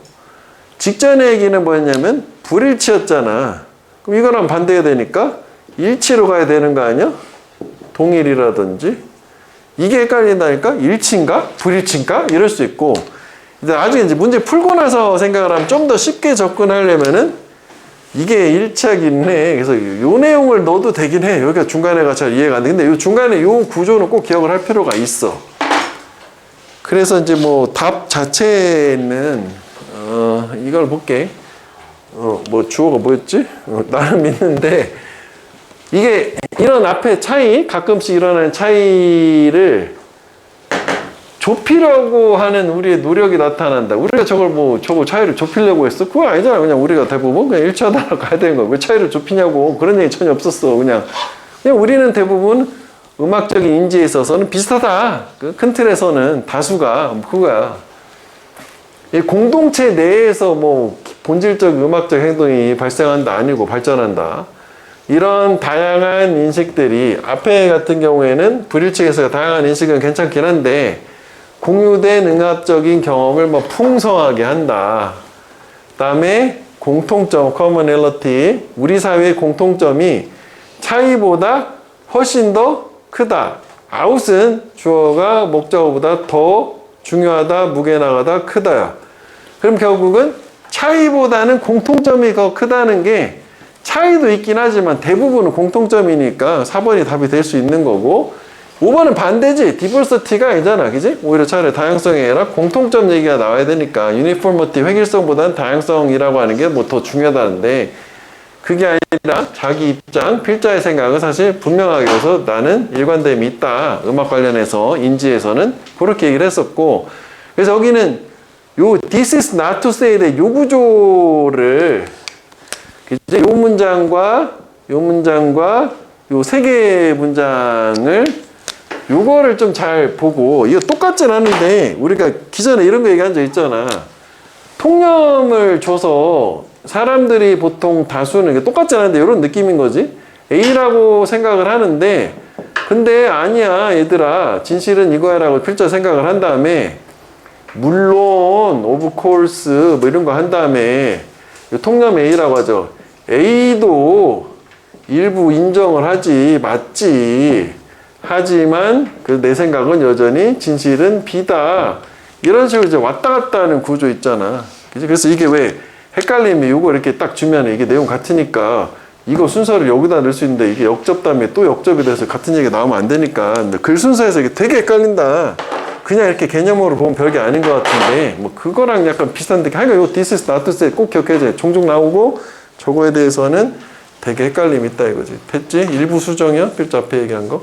Speaker 1: 직전의 얘기는 뭐였냐면 불일치였잖아. 그럼 이거랑 반대가 되니까 일치로 가야 되는 거 아니야? 동일이라든지. 이게 헷갈린다니까? 일치인가? 불일치인가? 이럴 수 있고. 나중에 이제 문제 풀고 나서 생각을 하면 좀 더 쉽게 접근하려면은 이게 일치하겠네. 그래서 요 내용을 넣어도 되긴 해. 여기가 중간에가 잘 이해가 안 돼. 근데 요 중간에 요 구조는 꼭 기억을 할 필요가 있어. 그래서 이제 뭐 답 자체에는 이걸 볼게. 뭐 주어가 뭐였지? 나는 믿는데 이게 이런 앞에 차이, 가끔씩 일어나는 차이를 좁히려고 하는 우리의 노력이 나타난다. 우리가 저거 차이를 좁히려고 했어? 그거 아니잖아. 그냥 우리가 대부분 그냥 일치하다가 가야 되는 거야. 왜 차이를 좁히냐고. 그런 얘기 전혀 없었어. 그냥 우리는 대부분 음악적인 인지에 있어서는 비슷하다. 그 큰 틀에서는 다수가 그거야. 이 공동체 내에서 뭐 본질적 음악적 행동이 발생한다 아니고 발전한다. 이런 다양한 인식들이 앞에 같은 경우에는 불일치에서 다양한 인식은 괜찮긴 한데 공유된 응합적인 경험을 뭐 풍성하게 한다. 그다음에 공통점, commonality, 우리 사회의 공통점이 차이보다 훨씬 더 크다. 아웃은 주어가 목적어보다 더 중요하다, 무게 나가다, 크다야. 그럼 결국은 차이보다는 공통점이 더 크다는 게 차이도 있긴 하지만 대부분은 공통점이니까 4번이 답이 될 수 있는 거고 5번은 반대지. 디버시티가 아니잖아. 그지? 오히려 차라리 다양성이 아니라 공통점 얘기가 나와야 되니까 유니포머티, 획일성보다는 다양성이라고 하는 게 뭐 더 중요하다는데 그게 아니라 자기 입장, 필자의 생각은 사실 분명하게 해서 나는 일관됨이 있다. 음악 관련해서 인지에서는 그렇게 얘기를 했었고 그래서 여기는 요 this is not to say 의 요 구조를 이제 요 문장과 요 세 개의 문장을 요거를 좀 잘 보고 이거 똑같진 않은데 우리가 기존에 이런 거 얘기한 적 있잖아. 통념을 줘서 사람들이 보통 다수는 이게 똑같지 않은데 이런 느낌인 거지. A라고 생각을 하는데 근데 아니야 얘들아 진실은 이거야라고 필자 생각을 한 다음에 물론 of course 뭐 이런 거 한 다음에 통념 A라고 하죠. A도 일부 인정을 하지 맞지. 하지만 그 내 생각은 여전히 진실은 B다. 이런 식으로 이제 왔다 갔다 하는 구조 있잖아. 그래서 이게 왜 헷갈림이 이거 이렇게 딱 주면 이게 내용 같으니까 이거 순서를 여기다 넣을 수 있는데 이게 역접 다음에 또 역접이 돼서 같은 얘기가 나오면 안 되니까 근데 글 순서에서 이게 되게 헷갈린다. 그냥 이렇게 개념으로 보면 별게 아닌 것 같은데 뭐 그거랑 약간 비슷한데 하여간 이거 this is not to say 꼭 기억해줘야 돼. 종종 나오고 저거에 대해서는 되게 헷갈림이 있다 이거지. 됐지? 일부 수정이야? 필자 앞에 얘기한 거.